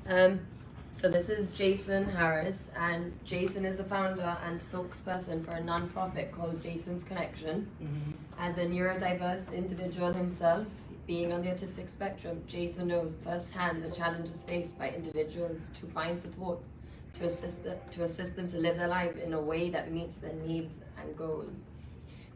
So this is Jason Harris, and Jason is the founder and spokesperson for a non-profit called Jason's Connection. As a neurodiverse individual himself, being on the autistic spectrum, Jason knows firsthand the challenges faced by individuals to find support to assist them to live their life in a way that meets their needs and goals.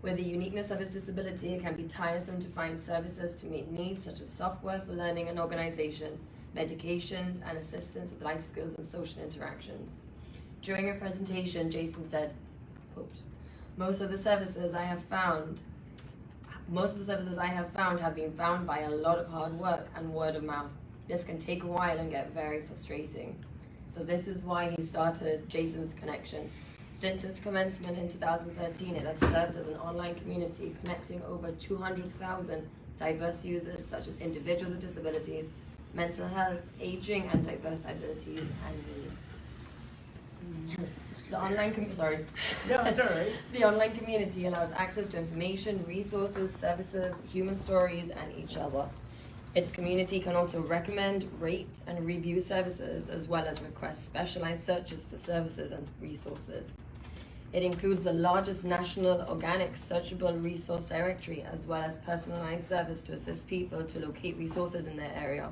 With the uniqueness of his disability, it can be tiresome to find services to meet needs such as software for learning and organization, medications, and assistance with life skills and social interactions. During a presentation, Jason said, quote, most of the services I have found have been found by a lot of hard work and word of mouth. This can take a while and get very frustrating. So this is why he started Jason's Connection. Since its commencement in 2013, it has served as an online community connecting over 200,000 diverse users such as individuals with disabilities, mental health, aging, and diverse abilities and needs. The online The online community allows access to information, resources, services, human stories, and each other. Its community can also recommend, rate, and review services, as well as request specialized searches for services and resources. It includes the largest national organic searchable resource directory, as well as personalized service to assist people to locate resources in their area.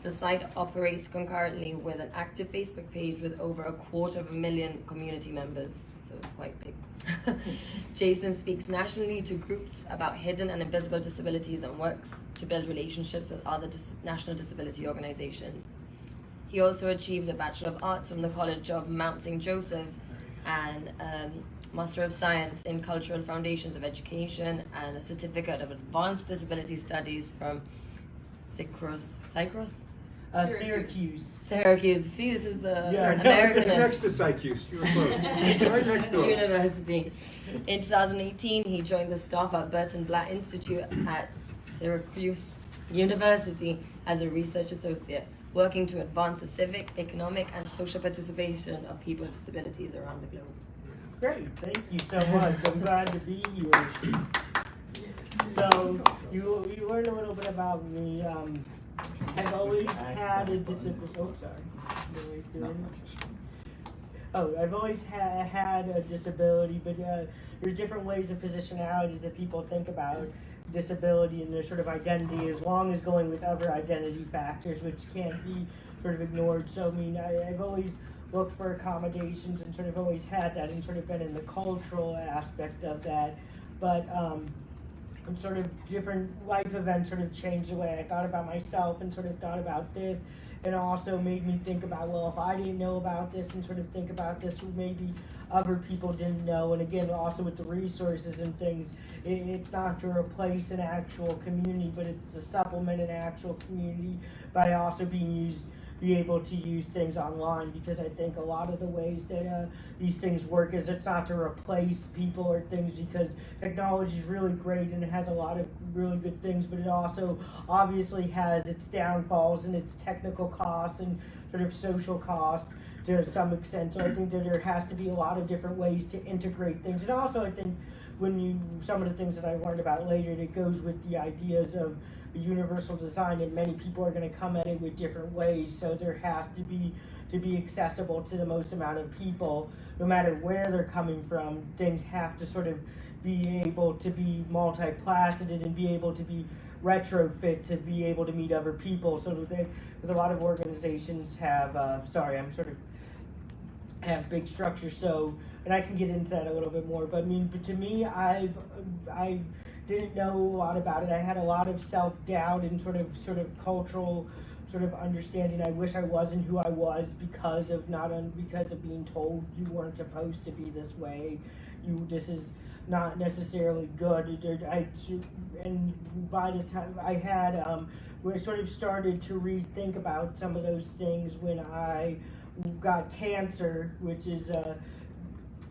The site operates concurrently with an active Facebook page with over 250,000 community members, so it's quite big. Jason speaks nationally to groups about hidden and invisible disabilities and works to build relationships with other national disability organizations. He also achieved a Bachelor of Arts from the College of Mount St. Joseph and Master of Science in Cultural Foundations of Education and a Certificate of Advanced Disability Studies from Syracuse. See, this is the Americanist. It's next to Syracuse. You were close. Right next door. University. In 2018, he joined the staff at Burton Blatt Institute at Syracuse University as a research associate, working to advance the civic, economic, and social participation of people with disabilities around the globe. Great, thank you so much. I'm glad to be here. So, you learned a little bit about me. I've always had a disability. I've always had a disability, but there's different ways of positionalities that people think about disability and their sort of identity, as long as going with other identity factors, which can't be sort of ignored. So, I mean, I've always looked for accommodations and sort of always had that and sort of been in the cultural aspect of that. But and sort of different life events sort of changed the way I thought about myself and sort of thought about this, and also made me think about, well, if I didn't know about this and sort of think about this, maybe other people didn't know. And again, also with the resources and things, it's not to replace an actual community, but it's to supplement an actual community by also be able to use things online, because I think a lot of the ways that these things work is it's not to replace people or things, because technology is really great and it has a lot of really good things, but it also obviously has its downfalls and its technical costs and sort of social costs to some extent. So I think that there has to be a lot of different ways to integrate things. And also I think some of the things that I learned about later, that goes with the ideas of universal design, and many people are going to come at it with different ways. So there has to be accessible to the most amount of people, no matter where they're coming from. Things have to sort of be able to be multifaceted and be able to be retrofit to be able to meet other people. So because a lot of organizations have, have big structures. So, and I can get into that a little bit more. But I mean, to me, I didn't know a lot about it. I had a lot of self-doubt and sort of cultural sort of understanding. I wish I wasn't who I was because of being told you weren't supposed to be this way. This is not necessarily good. And by the time I had, we sort of started to rethink about some of those things when I got cancer, which is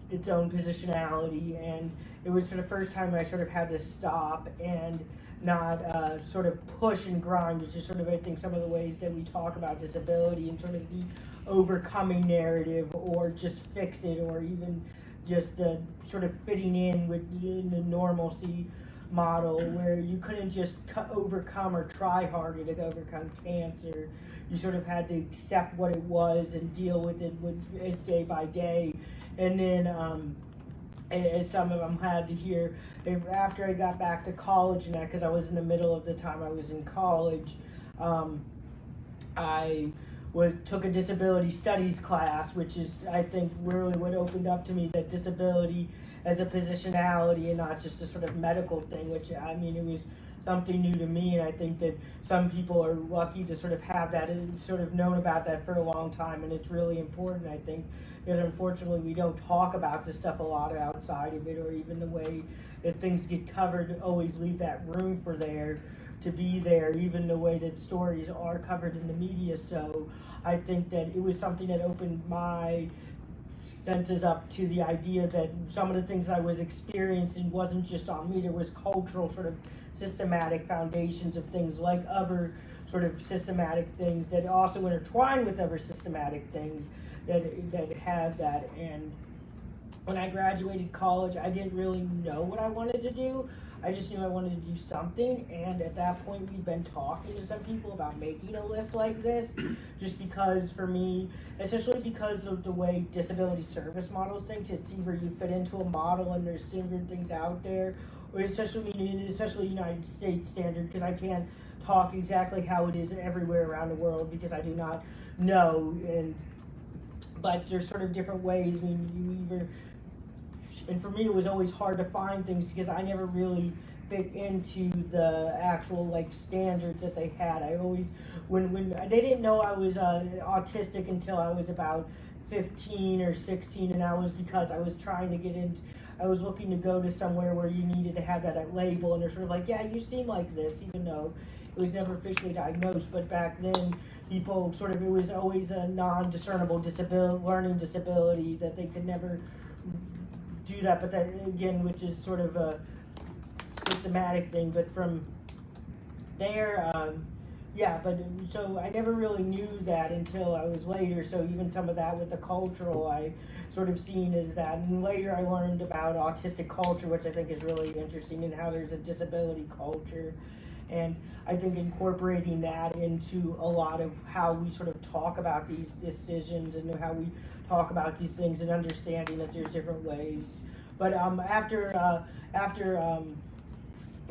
its own positionality, and it was for the first time I sort of had to stop and not sort of push and grind, which is sort of, I think, some of the ways that we talk about disability, and sort of the overcoming narrative, or just fix it, or even just sort of fitting in with the normalcy model where you couldn't just overcome or try harder to overcome cancer. You sort of had to accept what it was and deal with it day by day. And then as some of them had to hear, after I got back to college and that, because I was in the middle of the time I was in college, I took a disability studies class, which is, I think, really what opened up to me that disability as a positionality and not just a sort of medical thing, which, I mean, it was something new to me, and I think that some people are lucky to sort of have that and sort of known about that for a long time, and it's really important, I think, because unfortunately we don't talk about this stuff a lot outside of it, or even the way that things get covered always leave that room for there to be there, even the way that stories are covered in the media. So I think that it was something that opened my senses up to the idea that some of the things that I was experiencing wasn't just on me. There was cultural sort of systematic foundations of things like other sort of systematic things that also intertwine with other systematic things that have that. And when I graduated college, I didn't really know what I wanted to do. I just knew I wanted to do something, and at that point we've been talking to some people about making a list like this, just because for me, especially because of the way disability service models think, it's either you fit into a model and there's different things out there, or especially United States standard, because I can't talk exactly how it is everywhere around the world because I do not know, but there's sort of different ways. I mean, you either, and for me it was always hard to find things because I never really fit into the actual like standards that they had. I always, when they didn't know I was autistic until I was about 15 or 16, and that was because I was trying to get into, I was looking to go to somewhere where you needed to have that label, and they're sort of like, yeah, you seem like this, even though it was never officially diagnosed. But back then, people sort of, it was always a non-discernible learning disability that they could never do that. But that, again, which is sort of a systematic thing. But from there, so I never really knew that until I was later. So even some of that with the cultural, I sort of seen as that. And later I learned about autistic culture, which I think is really interesting, and how there's a disability culture. And I think incorporating that into a lot of how we sort of talk about these decisions and how we talk about these things, and understanding that there's different ways. But after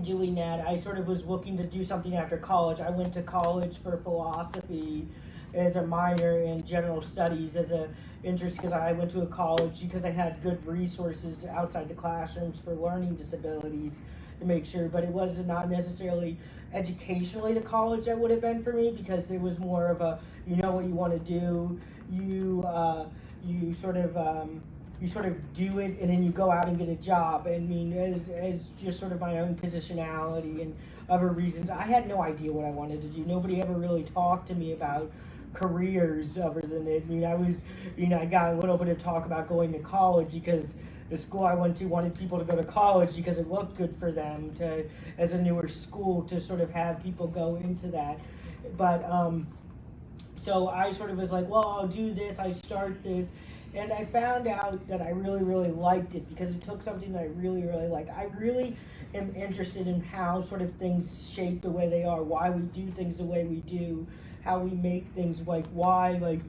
doing that, I sort of was looking to do something after college. I went to college for philosophy as a minor, in general studies as a interest, because I went to a college because I had good resources outside the classrooms for learning disabilities to make sure. But it was not necessarily educationally the college that would have been for me, because there was more of a, you know what you want to do, you sort of do it, and then you go out and get a job. I mean, as just sort of my own positionality and other reasons, I had no idea what I wanted to do. Nobody ever really talked to me about careers other than it. I mean, I got a little bit of talk about going to college because the school I went to wanted people to go to college because it looked good for them to, as a newer school, to sort of have people go into that. But so I sort of was like, well, I'll do this, I start this. And I found out that I really, really liked it, because it took something that I really, really liked. I really am interested in how sort of things shape the way they are, why we do things the way we do, how we make things, like why, a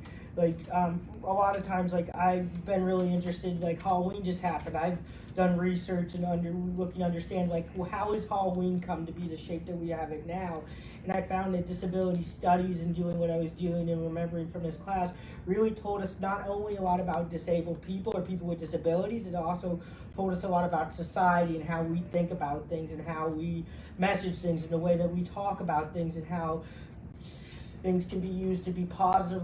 lot of times, like, I've been really interested, like Halloween just happened. I've done research and looking to understand, like, well, how has Halloween come to be the shape that we have it now? And I found that disability studies and doing what I was doing and remembering from this class really told us not only a lot about disabled people or people with disabilities, it also told us a lot about society and how we think about things and how we message things and the way that we talk about things, and how things can be used to be positive,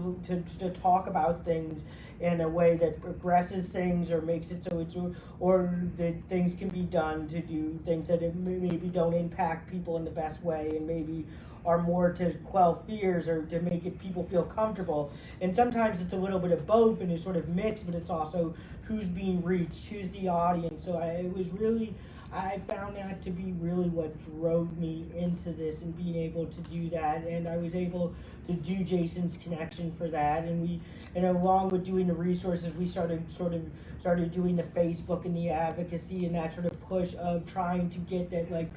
to talk about things in a way that progresses things or makes it so it's, or that things can be done to do things that maybe don't impact people in the best way, and maybe are more to quell fears or to make it people feel comfortable. And sometimes it's a little bit of both, and it's sort of mixed, but it's also who's being reached, who's the audience. So I found that to be really what drove me into this, and being able to do that. And I was able to do Jason's connection for that, and along with doing the resources, we started doing the Facebook and the advocacy, and that sort of push of trying to get that, like,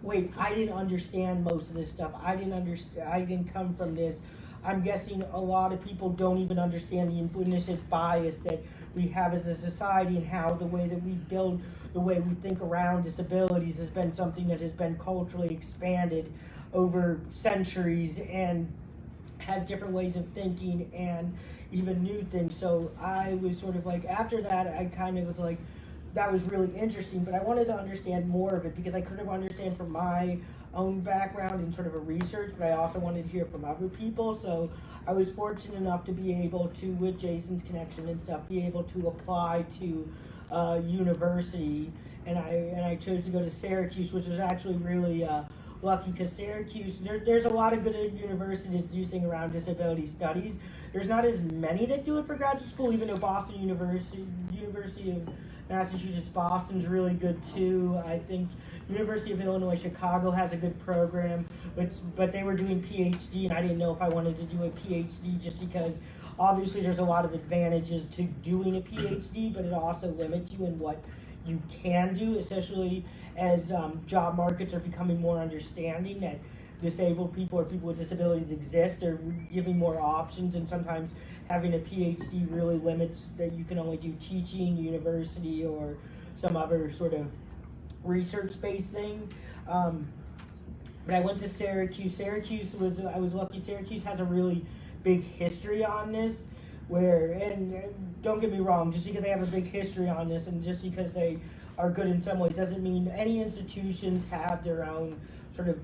wait, I didn't understand most of this stuff. I didn't come from this. I'm guessing a lot of people don't even understand the implicit bias that we have as a society, and how the way that we build, the way we think around disabilities has been something that has been culturally expanded over centuries and has different ways of thinking and even new things. So I was sort of like, after that, I kind of was like, that was really interesting, but I wanted to understand more of it because I couldn't understand from my own background in sort of a research, but I also wanted to hear from other people. So I was fortunate enough to be able to, with Jason's connection and stuff, be able to apply to university, and I chose to go to Syracuse, which was actually really lucky, because Syracuse, there's a lot of good universities using around disability studies. There's not as many that do it for graduate school, even though Boston University of Massachusetts Boston's really good too. I think University of Illinois Chicago has a good program, but they were doing PhD, and I didn't know if I wanted to do a PhD, just because obviously there's a lot of advantages to doing a PhD, but it also limits you in what you can do, especially as job markets are becoming more understanding that disabled people or people with disabilities exist. They're giving more options, and sometimes having a PhD really limits that you can only do teaching, university, or some other sort of research-based thing. But I went to Syracuse. I was lucky. Syracuse has a really big history on this, and don't get me wrong, just because they have a big history on this and just because they are good in some ways doesn't mean any institutions have their own sort of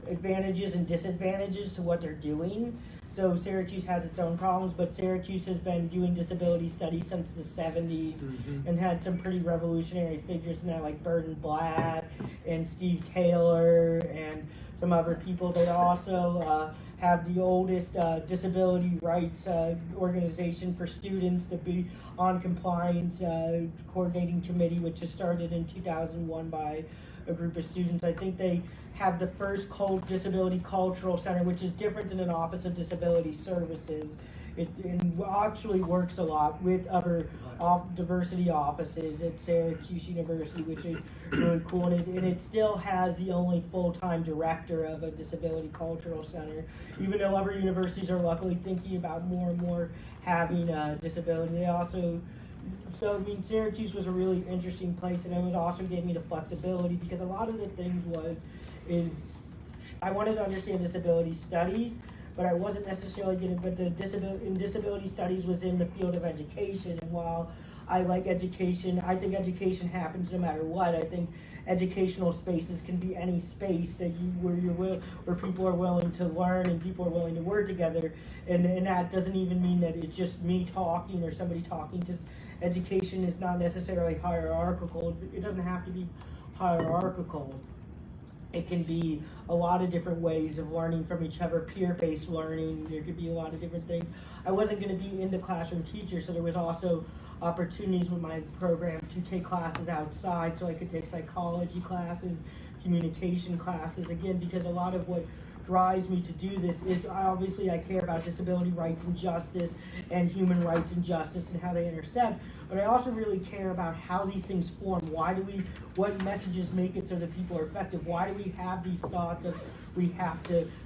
advantages and disadvantages to what they're doing. So Syracuse has its own problems, but Syracuse has been doing disability studies since the 70s and had some pretty revolutionary figures now, like Burton Blatt and Steve Taylor and some other people. They also have the oldest disability rights organization for students to be on compliance coordinating committee, which was started in 2001 by a group of students. I think they have the first disability cultural center, which is different than an Office of Disability Services. It actually works a lot with other diversity offices at Syracuse University, which is really cool. And it still has the only full-time director of a disability cultural center, even though other universities are luckily thinking about more and more having a disability. They also, so I mean, Syracuse was a really interesting place, and it was also gave me the flexibility, because a lot of the things is I wanted to understand disability studies, but I wasn't necessarily getting, but disability studies was in the field of education. And while I like education, I think education happens no matter what. I think educational spaces can be any space that where people are willing to learn and people are willing to work together. And that doesn't even mean that it's just me talking or somebody talking, because education is not necessarily hierarchical. It doesn't have to be hierarchical. It can be a lot of different ways of learning from each other, peer-based learning. There could be a lot of different things. I wasn't going to be in the classroom teacher, so there was also opportunities with my program to take classes outside, so I could take psychology classes, communication classes, again, because a lot of what drives me to do this is obviously I care about disability rights and justice and human rights and justice and how they intersect, but I also really care about how these things form. What messages make it so that people are effective? Why do we have these thoughts of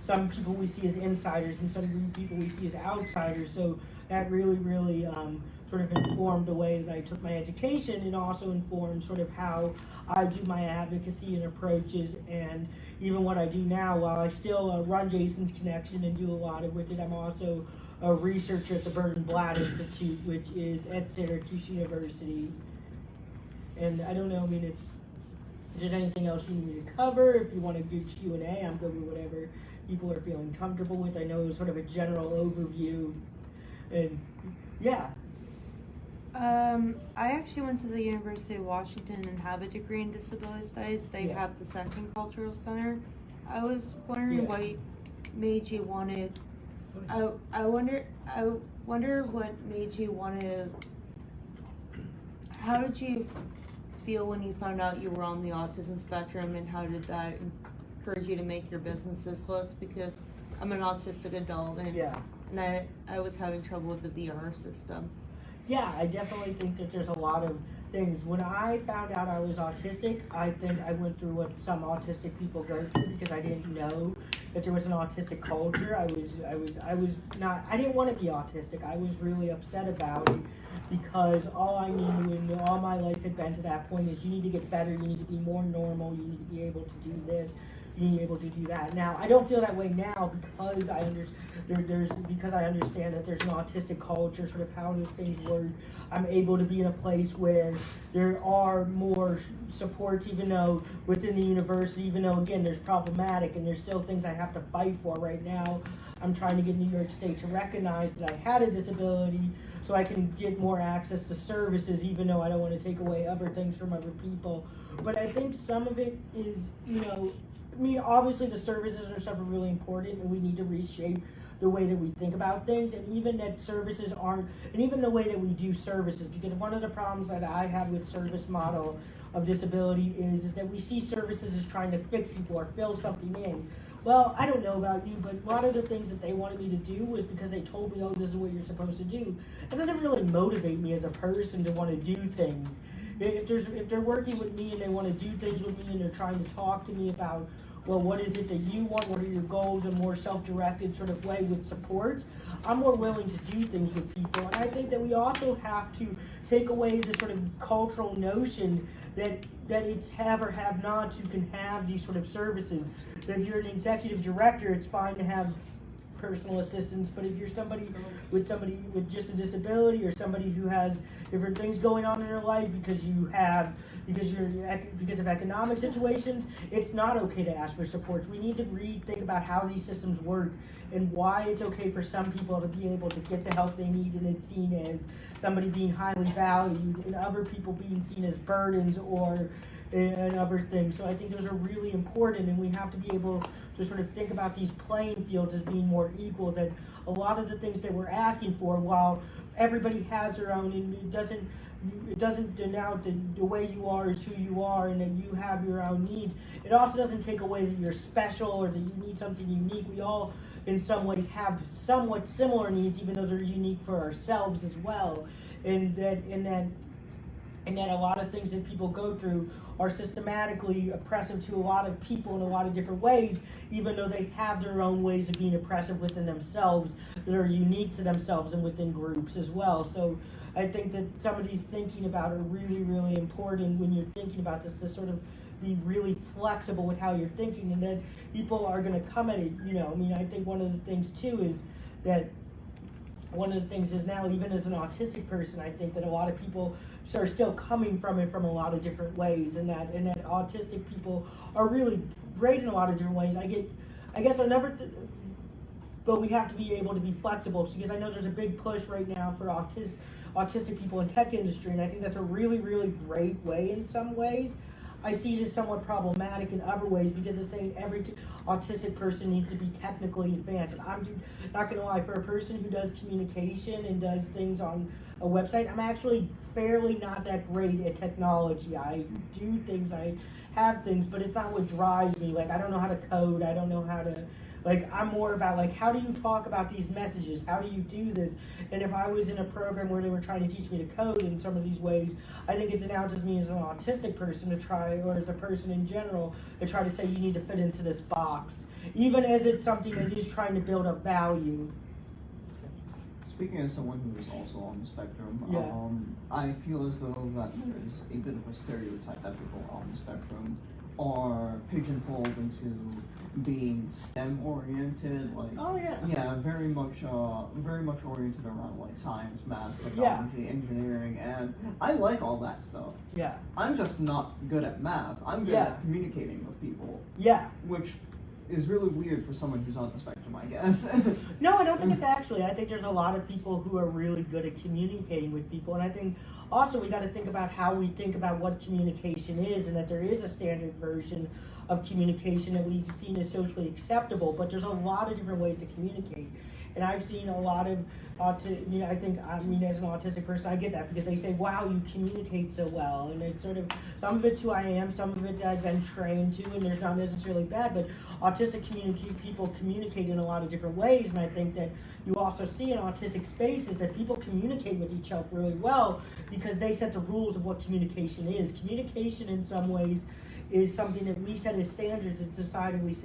some people we see as insiders and some people we see as outsiders? So that really sort of informed the way that I took my education, and also informed sort of how I do my advocacy and approaches, and even what I do now. While I still run Jason's Connection and do a lot with it, I'm also a researcher at the Burton Blatt Institute, which is at Syracuse University. And I don't know, I mean, if there's anything else you need me to cover, if you want to do Q&A, I'm good with whatever people are feeling comfortable with. I know it was sort of a general overview, and yeah. I actually went to the University of Washington and have a degree in disability studies. They have the Senton Cultural Center. I was wondering what made you wanted. I wonder what made you want to. How did you feel when you found out you were on the autism spectrum, and how did that encourage you to make your business this list? Because I'm an autistic adult, and I was having trouble with the VR system. Yeah, I definitely think that there's a lot of things. When I found out I was autistic, I think I went through what some autistic people go through because I didn't know that there was an autistic culture. I was not. I didn't want to be autistic. I was really upset about it because all I knew and all my life had been to that point is you need to get better. You need to be more normal. You need to be able to do this. Being able to do that. Now, I don't feel that way now because I understand that there's an autistic culture, sort of how those things work. I'm able to be in a place where there are more supports, even though within the university, even though again there's problematic and there's still things I have to fight for right now. I'm trying to get New York State to recognize that I had a disability so I can get more access to services, even though I don't want to take away other things from other people. But I think some of it is, I mean, obviously the services and stuff are really important, and we need to reshape the way that we think about things, and even that services aren't, and even the way that we do services, because one of the problems that I have with service model of disability is that we see services as trying to fix people or fill something in. Well, I don't know about you, but a lot of the things that they wanted me to do was because they told me, oh, this is what you're supposed to do. It doesn't really motivate me as a person to want to do things. If they're working with me and they want to do things with me and they're trying to talk to me about, well, what is it that you want? What are your goals? A more self-directed sort of way with supports. I'm more willing to do things with people. And I think that we also have to take away the sort of cultural notion that it's have or have nots who can have these sort of services. That if you're an executive director, it's fine to have personal assistance, but if you're somebody with just a disability or somebody who has different things going on in their life because of economic situations, it's not okay to ask for supports. We need to rethink about how these systems work and why it's okay for some people to be able to get the help they need and it's seen as somebody being highly valued and other people being seen as burdens or and other things. So I think those are really important, and we have to be able to sort of think about these playing fields as being more equal, that a lot of the things that we're asking for, while everybody has their own, and it doesn't denote that the way you are is who you are and that you have your own needs. It also doesn't take away that you're special or that you need something unique. We all, in some ways, have somewhat similar needs, even though they're unique for ourselves as well. And that a lot of things that people go through are systematically oppressive to a lot of people in a lot of different ways, even though they have their own ways of being oppressive within themselves that are unique to themselves and within groups as well. So I think that some of these thinking about are really, really important when you're thinking about this, to sort of be really flexible with how you're thinking, and that people are going to come at it, I mean, I think one of the things too is that one of the things is now, even as an autistic person, I think that a lot of people are still coming from it from a lot of different ways, and that autistic people are really great in a lot of different ways. But we have to be able to be flexible, because I know there's a big push right now for autistic people in tech industry, and I think that's a really, really great way in some ways. I see it as somewhat problematic in other ways, because it's saying every autistic person needs to be technically advanced. And I'm not going to lie, for a person who does communication and does things on a website, I'm actually fairly not that great at technology. I do things, I have things, but it's not what drives me. Like, I don't know how to code, I don't know how to, I'm more about, how do you talk about these messages? How do you do this? And if I was in a program where they were trying to teach me to code in some of these ways, I think it denounces me as an autistic person to try, or as a person in general, to try to say you need to fit into this box, even as it's something that is trying to build up value. Speaking as someone who is also on the spectrum, I feel as though that there's a bit of a stereotype that people on the spectrum are pigeonholed into being STEM oriented, very much oriented around science, math, technology, engineering, and I like all that stuff. Yeah. I'm just not good at math. I'm good at communicating with people. Yeah. Which is really weird for someone who's on the spectrum, I guess. No, I don't think it's actually. I think there's a lot of people who are really good at communicating with people, and I think also we got to think about how we think about what communication is, and that there is a standard version of communication that we've seen as socially acceptable, but there's a lot of different ways to communicate. And I've seen a lot of I think, as an autistic person, I get that because they say, wow, you communicate so well. And it's sort of, some of it's who I am, some of it I've been trained to, and there's not necessarily bad, but autistic people communicate in a lot of different ways. And I think that you also see in autistic spaces that people communicate with each other really well because they set the rules of what communication is. Communication in some ways is something that we set as standards and decidedly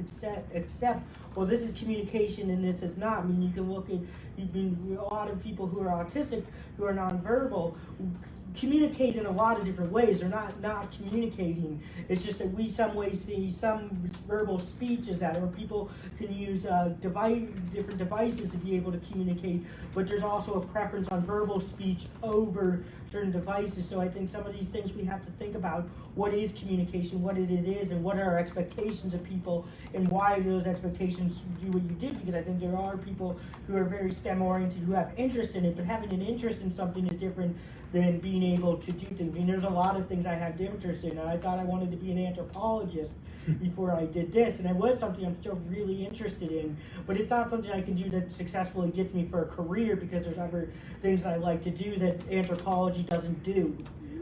accept, well, this is communication and this is not. I mean, you can look at, a lot of people who are autistic, who are nonverbal, communicate in a lot of different ways. They're not communicating. It's just that we some ways see some verbal speech as that, or people can use different devices to be able to communicate, but there's also a preference on verbal speech over certain devices. So I think some of these things we have to think about what is communication, what it is, and what are our expectations of people, and why those expectations do what you did, because I think there are people who are very STEM oriented who have interest in it, but having an interest in something is different than being able to do things. I mean, there's a lot of things I had interest in. I thought I wanted to be an anthropologist before I did this, and it was something I'm still really interested in, but it's not something I can do that successfully gets me for a career, because there's other things that I like to do that anthropology doesn't do,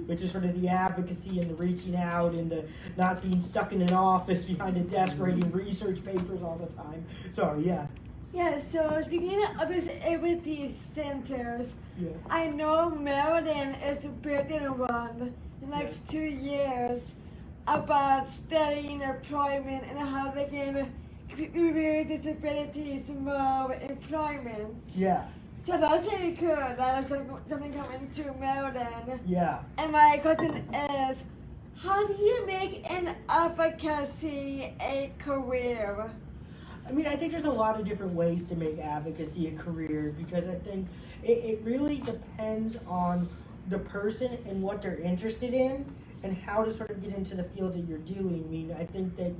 which is sort of the advocacy and the reaching out and the not being stuck in an office behind a desk writing research papers all the time. Sorry, yeah. Yeah, so speaking of ability centers, Yeah. I know Maryland is building one in the next 2 years about studying employment and how they can people with disabilities more employment. Yeah. So that's really cool. That is something coming to Maryland. Yeah. And my question is, how do you make an advocacy a career? I mean, I think there's a lot of different ways to make advocacy a career, because I think it really depends on the person and what they're interested in and how to sort of get into the field that you're doing. I mean, I think that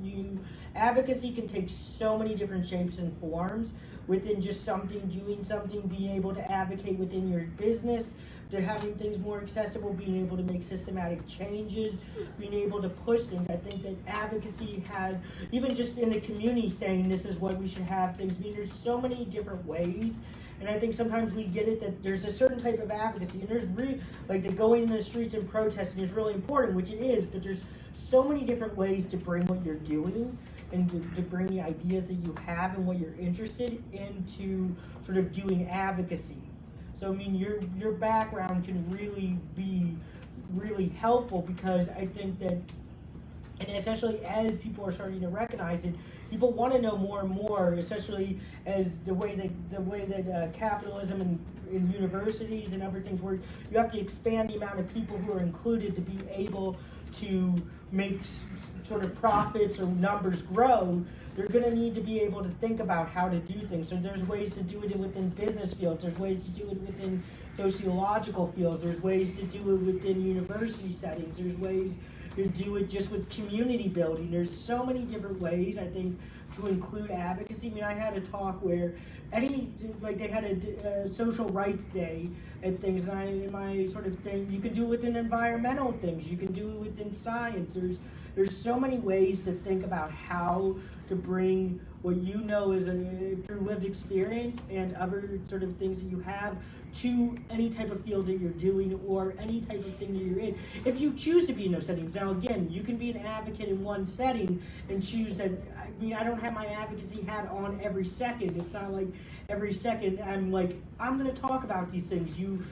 advocacy can take so many different shapes and forms within just doing something, being able to advocate within your business, to having things more accessible, being able to make systematic changes, being able to push things. I think that advocacy has, even just in the community saying this is what we should have things, I mean, there's so many different ways. And I think sometimes we get it that there's a certain type of advocacy, and there's like the going in the streets and protesting is really important, which it is, but there's so many different ways to bring what you're doing and to bring the ideas that you have and what you're interested in to sort of doing advocacy. So I mean, your background can really be really helpful, because I think that, and especially as people are starting to recognize it, people want to know more and more, especially as the way that capitalism in universities and other things work. You have to expand the amount of people who are included to be able to make sort of profits or numbers grow. They're going to need to be able to think about how to do things. So there's ways to do it within business fields. There's ways to do it within sociological fields. There's ways to do it within university settings. There's ways to do it just with community building. There's so many different ways, I think, to include advocacy. I mean, I had a talk where they had a social rights day and things, and my sort of thing, you can do it within environmental things. You can do it within science. There's so many ways to think about how to bring what you know is through lived experience and other sort of things that you have to any type of field that you're doing or any type of thing that you're in. If you choose to be in those settings, now again, you can be an advocate in one setting and choose that. I mean, I don't have my advocacy hat on every second. It's not like every second I'm like, I'm going to talk about these things. You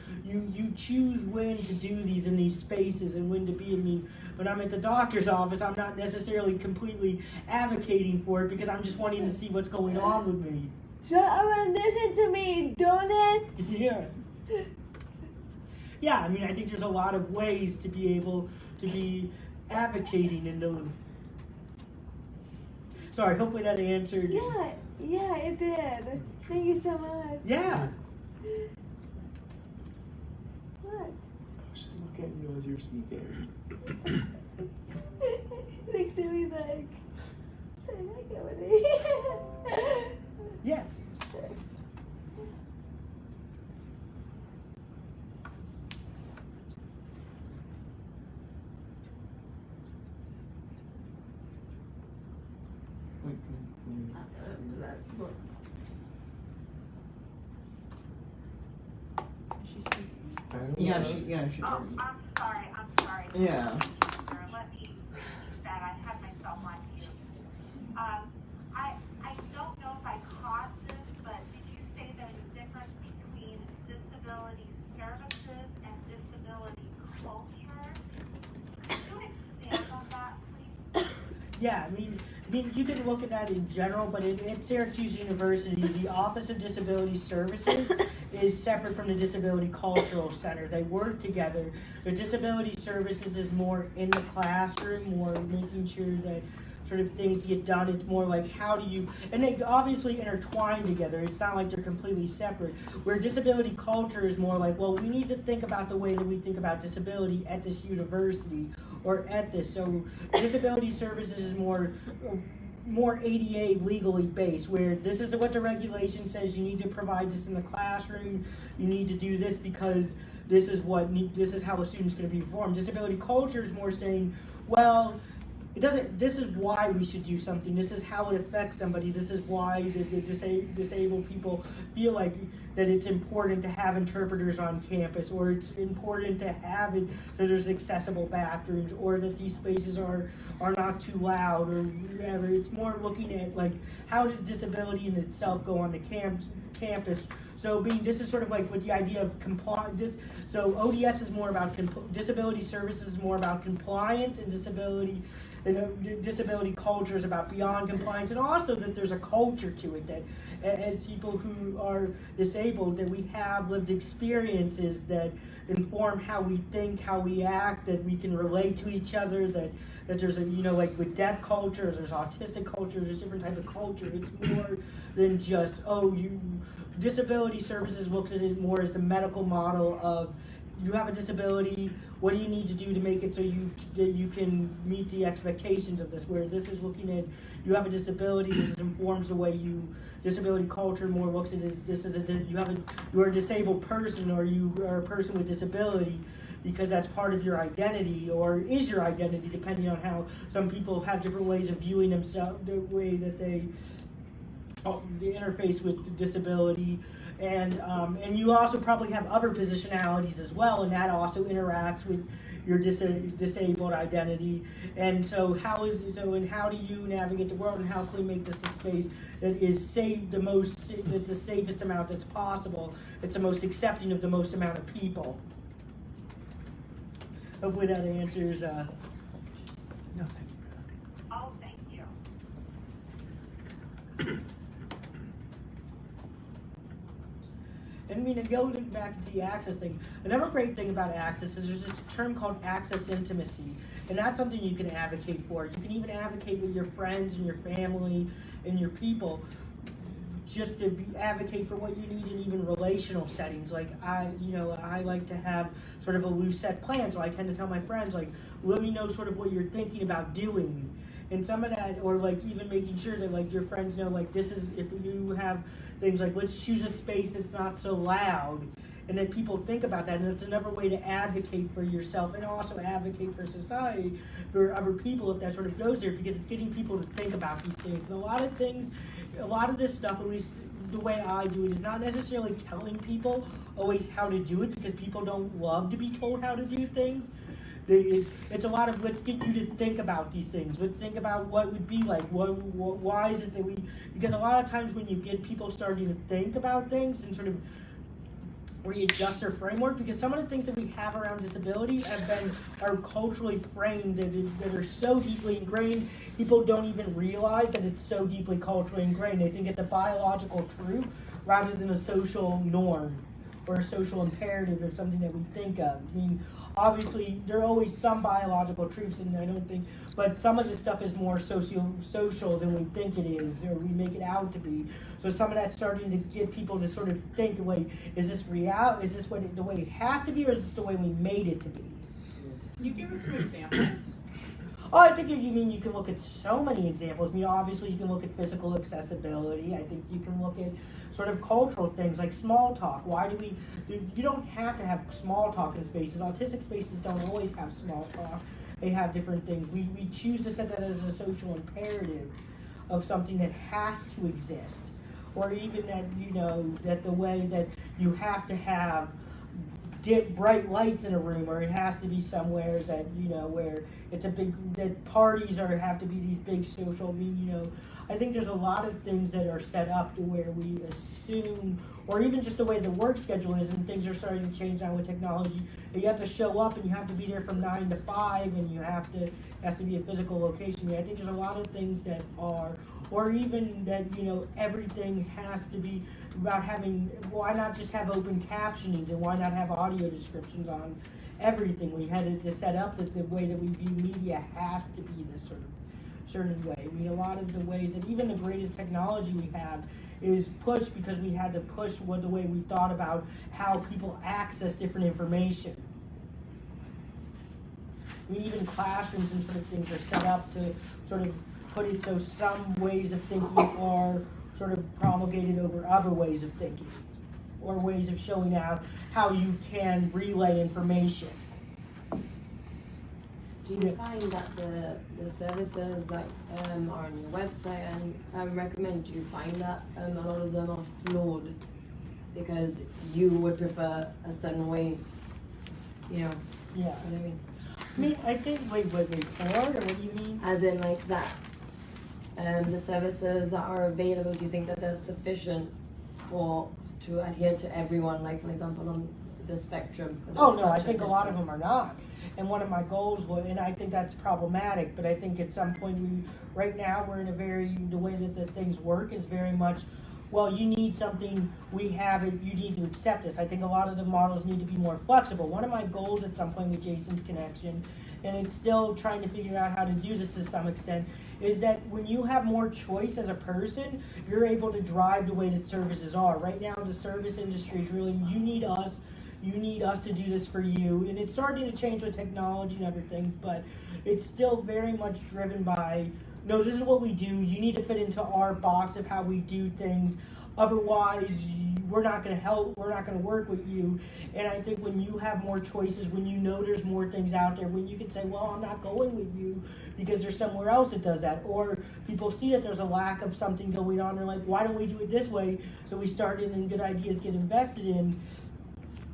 choose when to do these in these spaces and when to be. I mean, when I'm at the doctor's office, I'm not necessarily completely advocating for it, because I'm just wanting to see what's going on with me. So listen to me, don't it? Yeah. Yeah, I mean, I think there's a lot of ways to be able to be advocating in them. Sorry, hopefully that answered. Yeah, it did. Thank you so much. Yeah. What? I was just looking at you as you were speaking. Thanks to me, like, I Yes. Yeah, she. Oh, I'm sorry. Yeah. Let me that I had myself on mute. I don't know if I caught this, but did you say there's a difference between disability services and disability culture? Could you expand on that, please? Yeah, I mean, you can look at that in general, but at Syracuse University, the Office of Disability Services is separate from the Disability Cultural Center. They work together. The Disability Services is more in the classroom, more making sure that sort of things get done. It's more like how do you, and they obviously intertwine together. It's not like they're completely separate. Where disability culture is more like, well, we need to think about the way that we think about disability at this university or at this. So disability services is more ADA legally based, where this is what the regulation says. You need to provide this in the classroom. You need to do this because this is how a student's going to be performed. Disability culture is more saying, well, this is why we should do something. This is how it affects somebody. This is why the disabled people feel like that it's important to have interpreters on campus, or it's important to have it so there's accessible bathrooms, or that these spaces are not too loud, or whatever. It's more looking at like how does disability in itself go on the campus. So this is sort of like with the idea of compliance. So ODS is more about disability services is more about compliance, and disability culture is about beyond compliance, and also that there's a culture to it, that as people who are disabled, that we have lived experiences that inform how we think, how we act, that we can relate to each other, that there's a, like with deaf cultures, there's autistic culture, there's different type of culture. It's more than just, disability services looks at it more as the medical model of, you have a disability, what do you need to do to make it so that you can meet the expectations of this? Where this is looking at, you have a disability, this informs the way disability culture more looks at it. You're a disabled person, or you are a person with disability, because that's part of your identity, or is your identity, depending on how some people have different ways of viewing themselves, the way that they interface with disability. And you also probably have other positionalities as well, and that also interacts with your disabled identity. And so how do you navigate the world, and how can we make this a space that is safe, the safest amount that's possible, it's the most accepting of the most amount of people. Hopefully that answers. No, thank you. Oh, thank you. And I mean, it goes back to the access thing. Another great thing about access is there's this term called access intimacy, and that's something you can advocate for. You can even advocate with your friends and your family and your people, just to advocate for what you need in even relational settings. Like I like to have sort of a loose set plan, so I tend to tell my friends, like, let me know sort of what you're thinking about doing. And some of that, or like even making sure that like your friends know, like, this is, if you have things like, let's choose a space that's not so loud, and that people think about that. And it's another way to advocate for yourself, and also advocate for society, for other people, if that sort of goes there, because it's getting people to think about these things. And a lot of this stuff, at least the way I do it, is not necessarily telling people always how to do it, because people don't love to be told how to do things. It's a lot of, let's get you to think about these things. Let's think about what would be like. Why is it that because a lot of times when you get people starting to think about things and sort of readjust their framework, because some of the things that we have around disability are culturally framed that are so deeply ingrained, people don't even realize that it's so deeply culturally ingrained. They think it's a biological truth rather than a social norm or a social imperative, or something that we think of. I mean, obviously, there are always some biological truths, and I don't think, but some of this stuff is more social than we think it is, or we make it out to be. So some of that's starting to get people to sort of think, wait, is this real? Is this the way it has to be, or is this the way we made it to be? Can you give us some examples? Oh, I think you can look at so many examples. I mean, obviously you can look at physical accessibility. I think you can look at sort of cultural things like small talk. You don't have to have small talk in spaces. Autistic spaces don't always have small talk. They have different things. We choose to set that as a social imperative of something that has to exist. Or even that, that the way that you have to have bright lights in a room, or it has to be somewhere that, where it's that parties have to be these big social, I think there's a lot of things that are set up to where we assume, or even just the way the work schedule is, and things are starting to change now with technology. You have to show up and you have to be there from 9 to 5, and it has to be a physical location. I think there's a lot of things that are, or even that, everything has to be about why not just have open captioning, and why not have audio descriptions on everything? We had to set up that the way that we view media has to be this sort of certain way. A lot of the ways that even the greatest technology we have is pushed because we had to push the way we thought about how people access different information. Even classrooms and sort of things are set up to sort of put it so some ways of thinking are sort of promulgated over other ways of thinking, or ways of showing out how you can relay information. Do you find that the services that are on your website and recommend, do you find that a lot of them are flawed because you would prefer a certain way, Yeah. What I mean? I think, wait, flawed, or what do you mean? As in like that. The services that are available, do you think that they're sufficient to adhere to everyone, like for example on the spectrum? Oh no, I think a lot of them are not. And one of my goals was, and I think that's problematic, but I think at some point right now we're in the way that the things work is very much, well, you need something, we have it, you need to accept this. I think a lot of the models need to be more flexible. One of my goals at some point with Jason's Connection, and it's still trying to figure out how to do this to some extent, is that when you have more choice as a person, you're able to drive the way that services are. Right now, the service industry is really, you need us to do this for you. And it's starting to change with technology and other things, but it's still very much driven by, no, this is what we do. You need to fit into our box of how we do things. Otherwise, we're not going to help. We're not going to work with you. And I think when you have more choices, when you know there's more things out there, when you can say, well, I'm not going with you because there's somewhere else that does that. Or people see that there's a lack of something going on. They're like, why don't we do it this way? So we start in and good ideas get invested in.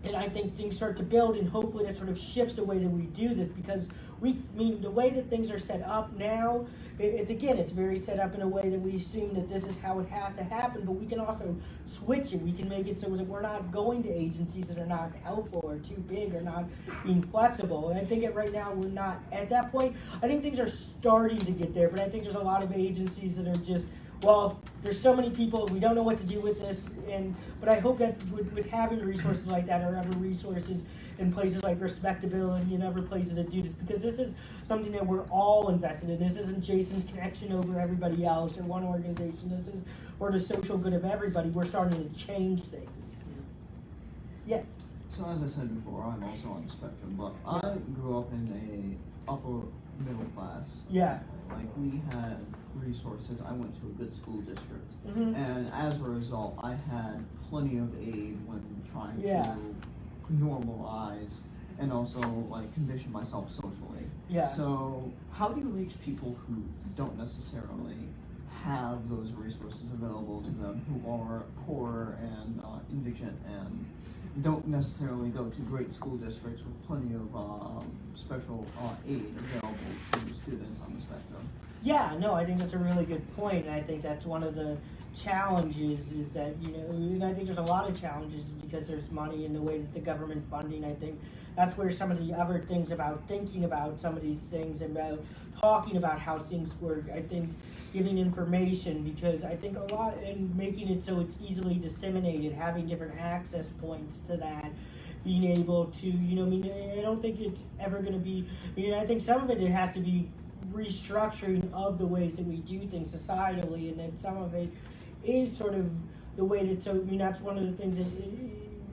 And I think things start to build, and hopefully that sort of shifts the way that we do this, because the way that things are set up now, it's very set up in a way that we assume that this is how it has to happen, but we can also switch it. We can make it so that we're not going to agencies that are not helpful or too big or not being flexible. And I think right now we're not at that point. I think things are starting to get there, but I think there's a lot of agencies that are just, well, there's so many people, we don't know what to do with this, but I hope that with having resources like that, or other resources in places like RespectAbility and other places that do this, because this is something that we're all invested in. This isn't Jason's Connection over everybody else or one organization. This is for the social good of everybody. We're starting to change things. Yes? So as I said before, I'm also on the spectrum, but I grew up in a upper middle class. Yeah. Like, we had resources. I went to a good school district, and as a result, I had plenty of aid when trying to normalize and also like condition myself socially. Yeah. So how do you reach people who don't necessarily have those resources available to them, who are poor and indigent and don't necessarily go to great school districts with plenty of special aid available to students on the spectrum? Yeah, no, I think that's a really good point, and I think that's one of the challenges is that, and I think there's a lot of challenges because there's money in the way that the government funding, I think that's where some of the other things about thinking about some of these things and about talking about how things work, I think giving information, because I think a lot, and making it so it's easily disseminated, having different access points to that, being able to, I don't think it's ever going to be, I think some of it has to be restructuring of the ways that we do things societally, and then some of it is sort of the way that, that's one of the things that,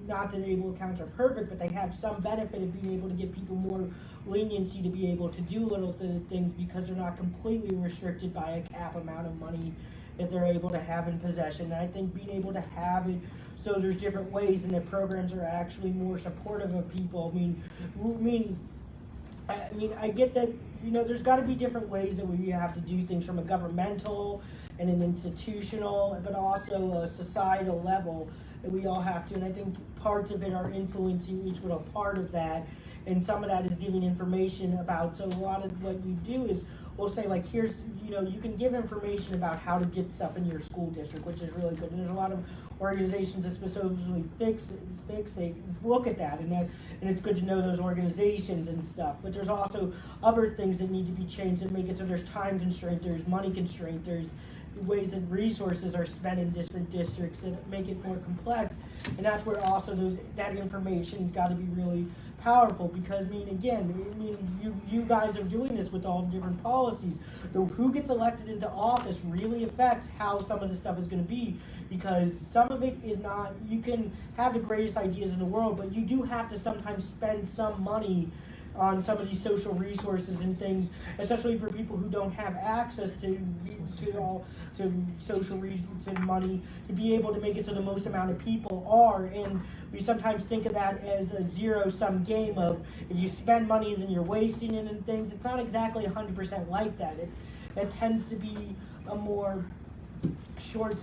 not that able accounts are perfect, but they have some benefit of being able to give people more leniency to be able to do little things because they're not completely restricted by a cap amount of money that they're able to have in possession. And I think being able to have it so there's different ways and the programs are actually more supportive of people. I get that, there's got to be different ways that we have to do things from a governmental and an institutional, but also a societal level that we all have to, and I think parts of it are influencing each little part of that, and some of that is giving information about, so a lot of what you do is, we'll say like, here's, you can give information about how to get stuff in your school district, which is really good, and there's a lot of organizations that specifically look at that, and it's good to know those organizations and stuff, but there's also other things that need to be changed that make it so there's time constraint, there's money constraint, there's ways that resources are spent in different districts that make it more complex, and that's where also that information got to be really powerful, because you guys are doing this with all different policies. Who gets elected into office really affects how some of this stuff is going to be, because some of it is not, you can have the greatest ideas in the world, but you do have to sometimes spend some money on some of these social resources and things, especially for people who don't have access to social resources and money, to be able to make it so the most amount of people are. And we sometimes think of that as a zero-sum game of, if you spend money then you're wasting it and things. It's not exactly 100% like that. It tends to be a more short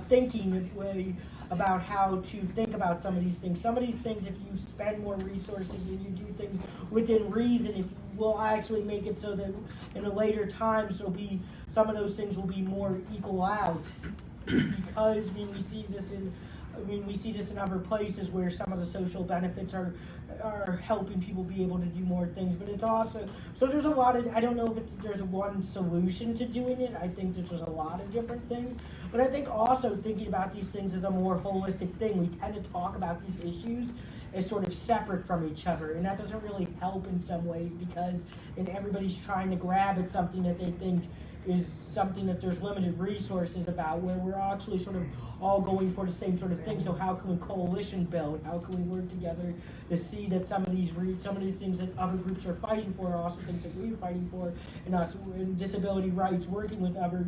thinking way about how to think about some of these things. Some of these things, if you spend more resources and you do things within reason, it will actually make it so that in the later times there'll be, some of those things will be more equal out, because we see this in other places where some of the social benefits are helping people be able to do more things, but it's also, so there's a lot of, I don't know if there's one solution to doing it. I think that there's a lot of different things, but I think also thinking about these things as a more holistic thing. We tend to talk about these issues as sort of separate from each other, and that doesn't really help in some ways, because everybody's trying to grab at something that they think is something that there's limited resources about, where we're actually sort of all going for the same sort of thing. So how can we coalition build? How can we work together to see that some of these things that other groups are fighting for are also things that we're fighting for, and us in disability rights, working with other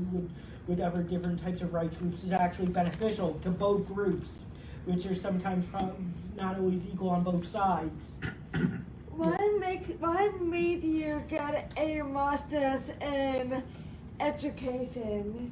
different types of rights groups is actually beneficial to both groups, which are sometimes not always equal on both sides. What made you get a master's in education?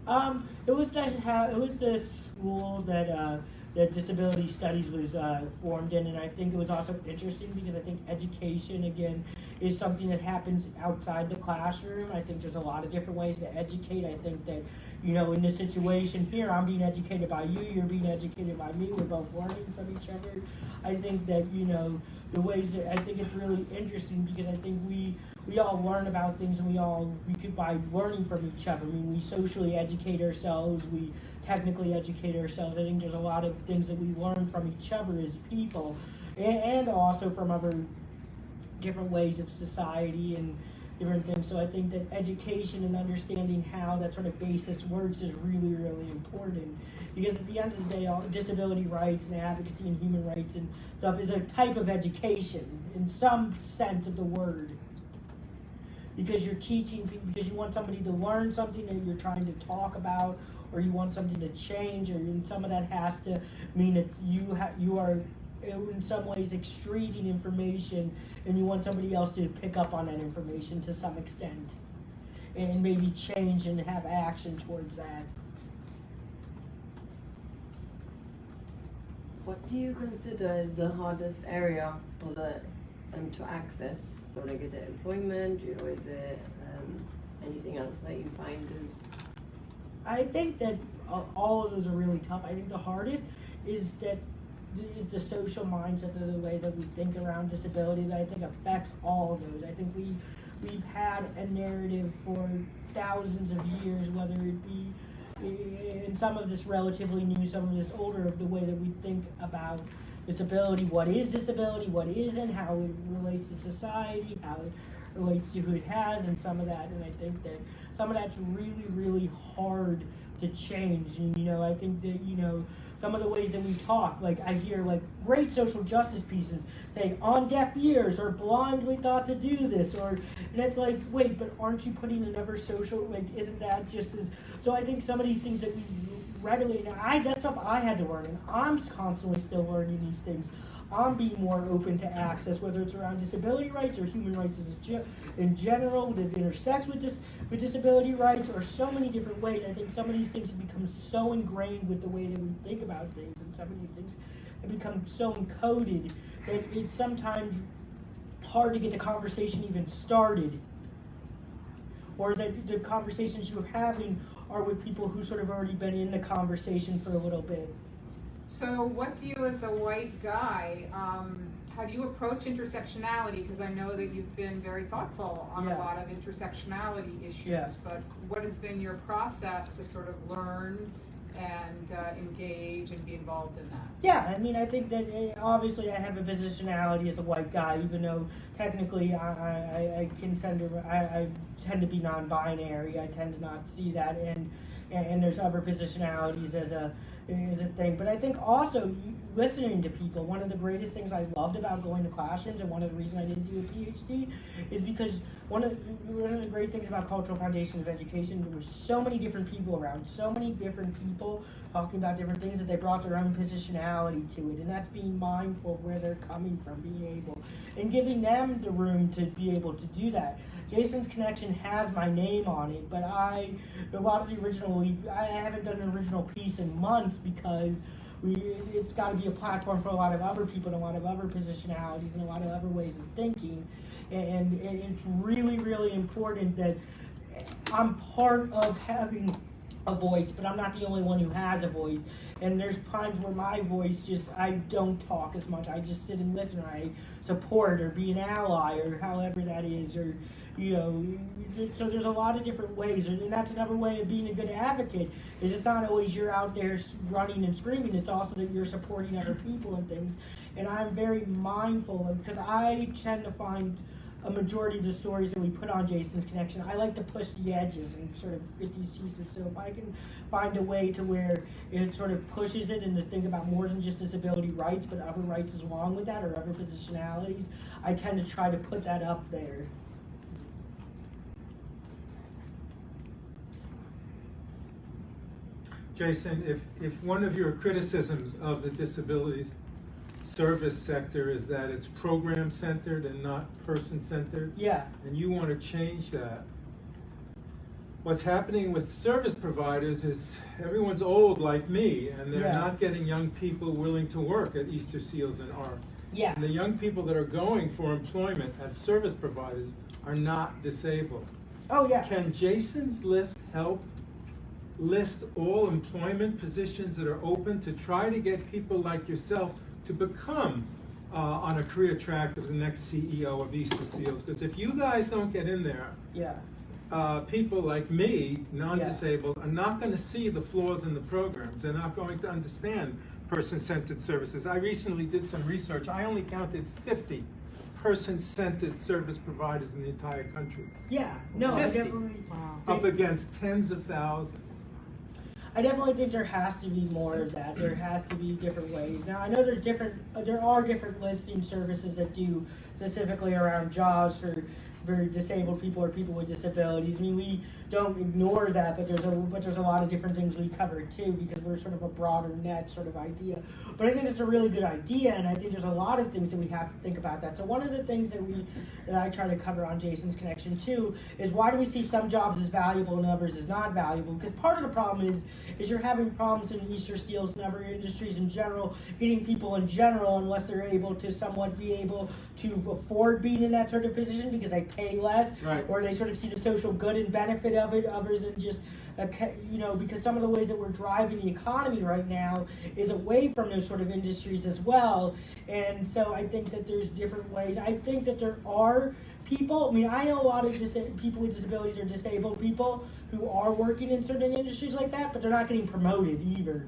It was the school that Disability Studies was formed in, and I think it was also interesting because I think education, again, is something that happens outside the classroom. I think there's a lot of different ways to educate. I think that, in this situation here, I'm being educated by you, you're being educated by me, we're both learning from each other. I think that, the ways that, I think it's really interesting, because I think we all learn about things, and we could, by learning from each other, we socially educate ourselves, we technically educate ourselves. I think there's a lot of things that we learn from each other as people, and also from other different ways of society and different things. So I think that education and understanding how that sort of basis works is really, really important, because at the end of the day, all disability rights and advocacy and human rights and stuff is a type of education in some sense of the word, because you're teaching people, because you want somebody to learn something that you're trying to talk about, or you want something to change, or some of that has to mean that you are in some ways extruding information, and you want somebody else to pick up on that information to some extent, and maybe change and have action towards that. What do you consider is the hardest area for them to access? So like, is it employment, is it anything else that you find is? I think that all of those are really tough. I think the hardest is the social mindset, the way that we think around disability, that I think affects all of those. I think we've had a narrative for thousands of years, whether it be in some of this relatively new, some of this older, of the way that we think about disability, what isn't, how it relates to society, how it relates to who it has, and some of that. And I think that some of that's really, really hard to change. And I think that some of the ways that we talk. Like I hear like great social justice pieces saying on deaf ears or blindly thought to do this, or and it's like, wait, but aren't you putting another social, like isn't that just as, so I think some of these things that we readily, that's stuff I had to learn, and I'm constantly still learning these things. I'm being more open to access, whether it's around disability rights or human rights in general that intersects with disability rights, or so many different ways. I think some of these things have become so ingrained with the way that we think about things, and some of these things have become so encoded that it's sometimes hard to get the conversation even started, or that the conversations you're having are with people who sort of already been in the conversation for a little bit. So what do you as a white guy, how do you approach intersectionality? Because I know that you've been very thoughtful on a lot of intersectionality issues, but what has been your process to sort of learn and engage and be involved in that? Yeah, I mean, I think that obviously I have a positionality as a white guy, even though technically I tend to be non-binary. I tend to not see that, and there's other positionalities as a thing. But I think also listening to people, one of the greatest things I loved about going to classrooms, and one of the reasons I didn't do a PhD, is because one of the great things about Cultural Foundation of Education, there were so many different people around, so many different people talking about different things, that they brought their own positionality to it, and that's being mindful of where they're coming from, being able, and giving them the room to be able to do that. Jason's Connection has my name on it, but I haven't done an original piece in months because it's got to be a platform for a lot of other people and a lot of other positionalities and a lot of other ways of thinking, and it's really, really important that I'm part of having a voice, but I'm not the only one who has a voice. And there's times where my voice I don't talk as much. I just sit and listen, or I support, or be an ally, or however that is, or so there's a lot of different ways, and that's another way of being a good advocate, is it's not always you're out there running and screaming, it's also that you're supporting other people and things. And I'm very mindful of, because I tend to find a majority of the stories that we put on Jason's Connection, I like to push the edges and sort of get these pieces. So if I can find a way to where it sort of pushes it and to think about more than just disability rights, but other rights as along with that, or other positionalities, I tend to try to put that up there. Jason, if one of your criticisms of the disabilities service sector is that it's program-centered and not person-centered, and you want to change that, what's happening with service providers is everyone's old like me, and they're not getting young people willing to work at Easter Seals and ARC. And the young people that are going for employment at service providers are not disabled. Can Jason's list help list all employment positions that are open to try to get people like yourself to become on a career track as the next CEO of Easter Seals? Because if you guys don't get in there, people like me, non-disabled, are not going to see the flaws in the programs. They're not going to understand person-centered services. I recently did some research. I only counted 50 person-centered service providers in the entire country. 50, up against tens of thousands. I definitely think there has to be more of that. There has to be different ways. Now, I know there are different listing services that do specifically around jobs for disabled people or people with disabilities. I mean, we don't ignore that, but there's a lot of different things we cover too, because we're sort of a broader net sort of idea. But I think it's a really good idea, and I think there's a lot of things that we have to think about that. So one of the things that I try to cover on Jason's Connection too is, why do we see some jobs as valuable and others as not valuable? Because part of the problem is you're having problems in Easter Seals and other industries in general, getting people in general, unless they're able to somewhat be able to afford being in that sort of position because they pay less, or they sort of see the social good and benefit of it, other than just, because some of the ways that we're driving the economy right now is away from those sort of industries as well. And so I think that there's different ways. I think that there are people, I mean, I know a lot of people with disabilities or disabled people who are working in certain industries like that, but they're not getting promoted either.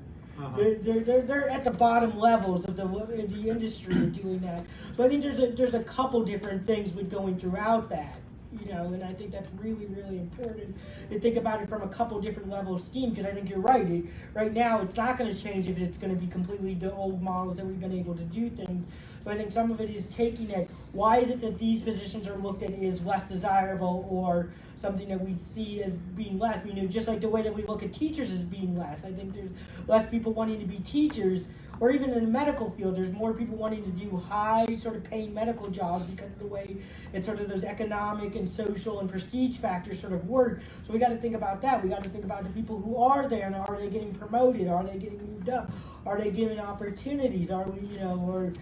They're at the bottom levels of the industry of doing that. So I think there's a couple different things with going throughout that. and I think that's really, really important to think about it from a couple different levels of scheme, because I think you're right. Right now, it's not going to change if it's going to be completely the old models that we've been able to do things. So I think some of it is taking it, why is it that these positions are looked at as less desirable or something that we see as being less? Just like the way that we look at teachers as being less. I think there's less people wanting to be teachers, or even in the medical field, there's more people wanting to do high sort of paying medical jobs because of the way it's sort of those economic and social and prestige factors sort of work. So we got to think about that. We got to think about the people who are there, and are they getting promoted? Are they getting moved up? Are they given opportunities? Are we, or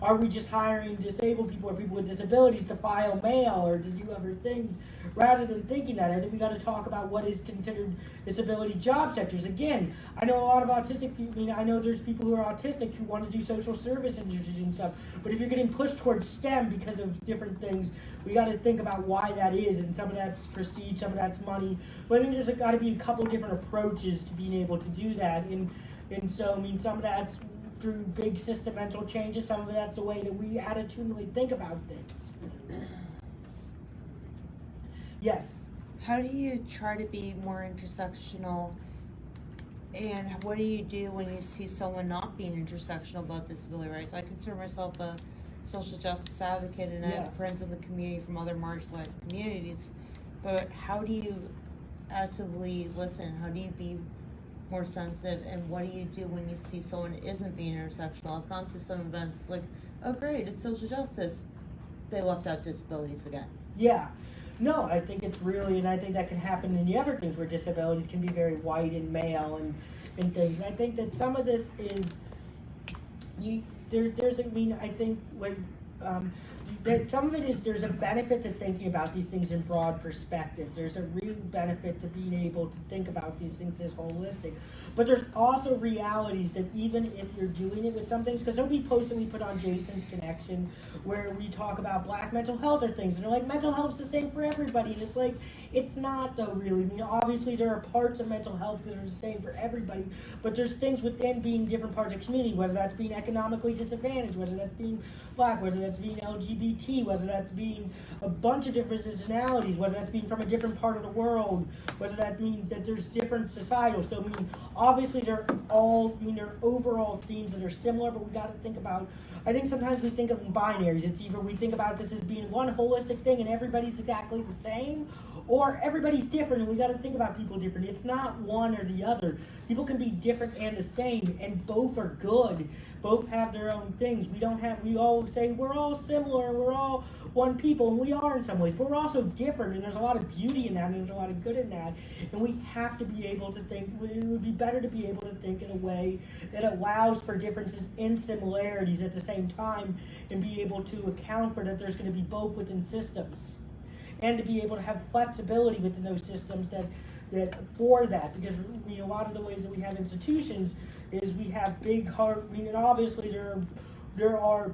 are we just hiring disabled people or people with disabilities to file mail or to do other things? Rather than thinking that, I think we got to talk about what is considered disability job sectors. Again, I know a lot of autistic people. I know there's people who are autistic who want to do social service industries and stuff. But if you're getting pushed towards STEM because of different things, we got to think about why that is. And some of that's prestige, some of that's money. So I think there's got to be a couple different approaches to being able to do that. And so some of that's through big systematic changes. Some of that's the way that we attitudinally think about things. Yes. How do you try to be more intersectional, and what do you do when you see someone not being intersectional about disability rights? I consider myself a social justice advocate, and I have friends in the community from other marginalized communities, but how do you actively listen? How do you be more sensitive, and what do you do when you see someone isn't being intersectional? I've gone to some events like, oh great, it's social justice. They left out disabilities again. Yeah. No, I think it's really, and I think that can happen in the other things where disabilities can be very white and male and things. I think that some of this is, I think when, that some of it is there's a benefit to thinking about these things in broad perspective. There's a real benefit to being able to think about these things as holistic. But there's also realities that even if you're doing it with some things, because there'll be posts that we put on Jason's Connection where we talk about Black mental health or things, and they're like, mental health's the same for everybody. And it's like, it's not though, really. Obviously there are parts of mental health that are the same for everybody, but there's things within being different parts of the community, whether that's being economically disadvantaged, whether that's being Black, whether that's being LGBT, whether that's being a bunch of different nationalities, whether that's being from a different part of the world, whether that means that there's different societal. So obviously they're all, they're overall themes that are similar, but we got to think about, I think sometimes we think of in binaries. It's either we think about this as being one holistic thing and everybody's exactly the same, or everybody's different and we got to think about people different. It's not one or the other. People can be different and the same, and both are good. Both have their own things. We all say we're all similar, we're all one people, and we are in some ways, but we're also different, and there's a lot of beauty in that, and there's a lot of good in that, and we have to be able to think, it would be better to be able to think in a way that allows for differences in similarities at the same time, and be able to account for that there's going to be both within systems, and to be able to have flexibility within those systems that for that, because a lot of the ways that we have institutions is we have big hard, obviously there are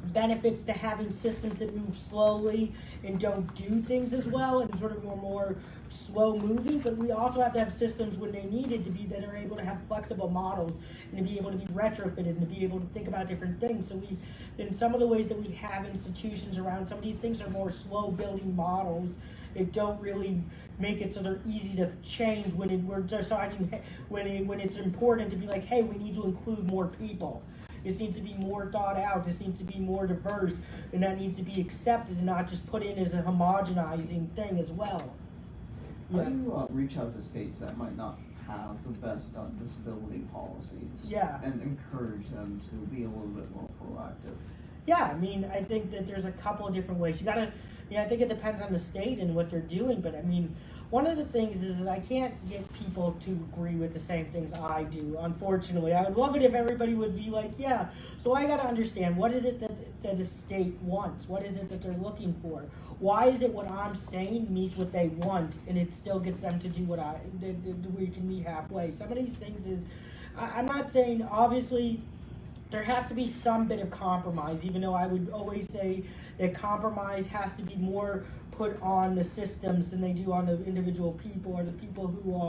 benefits to having systems that move slowly and don't do things as well and sort of more slow moving, but we also have to have systems when they needed to be that are able to have flexible models and to be able to be retrofitted and to be able to think about different things. So in some of the ways that we have institutions around, some of these things are more slow building models. It don't really make it so they're easy to change when we're deciding when it's important to be like, hey, we need to include more people. This needs to be more thought out. This needs to be more diverse, and that needs to be accepted and not just put in as a homogenizing thing as well. How do you reach out to states that might not have the best disability policies? And encourage them to be a little bit more proactive? Yeah, I think that there's a couple of different ways. You gotta, I think it depends on the state and what they're doing, but one of the things is that I can't get people to agree with the same things I do, unfortunately. I would love it if everybody would be like, yeah, so I gotta understand, what is it that the state wants? What is it that they're looking for? Why is it what I'm saying meets what they want, and it still gets them to do what we can meet halfway? Some of these things is, I'm not saying, obviously, there has to be some bit of compromise, even though I would always say that compromise has to be more put on the systems than they do on the individual people or the people who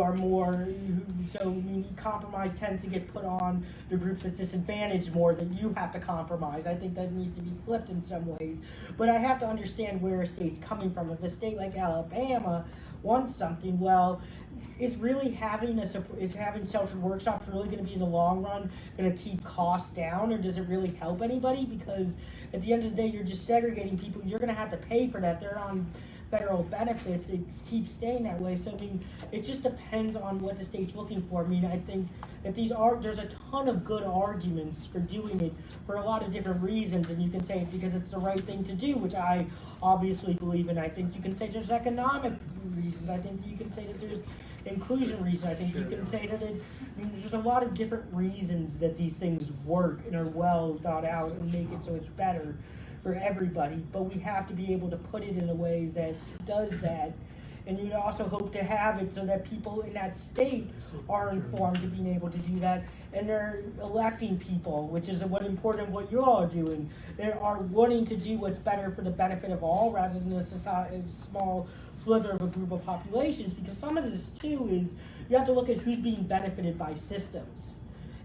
are more, so I mean, compromise tends to get put on the groups that's disadvantaged more than you have to compromise. I think that needs to be flipped in some ways. But I have to understand where a state's coming from. If a state like Alabama wants something, well, is having sheltered workshops really going to be in the long run going to keep costs down, or does it really help anybody? Because at the end of the day, you're just segregating people. You're going to have to pay for that. They're on federal benefits. It keeps staying that way. So I mean, it just depends on what the state's looking for. I mean, I think that there's a ton of good arguments for doing it for a lot of different reasons, and you can say it because it's the right thing to do, which I obviously believe in. I think you can say there's economic reasons. I think you can say that there's inclusion reasons. I think you can say that there's a lot of different reasons that these things work and are well thought out and make it so it's better for everybody, but we have to be able to put it in a way that does that. And you also hope to have it so that people in that state are informed to being able to do that, and they're electing people, which is what important what you're all doing. They are wanting to do what's better for the benefit of all rather than a small slither of a group of populations, because some of this too is you have to look at who's being benefited by systems.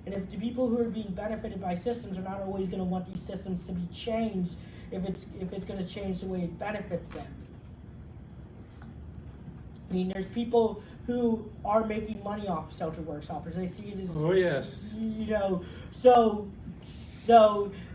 And if the people who are being benefited by systems are not always going to want these systems to be changed, if it's going to change the way it benefits them. I mean, there's people who are making money off shelter workshops. They see it as, oh yes, you know, so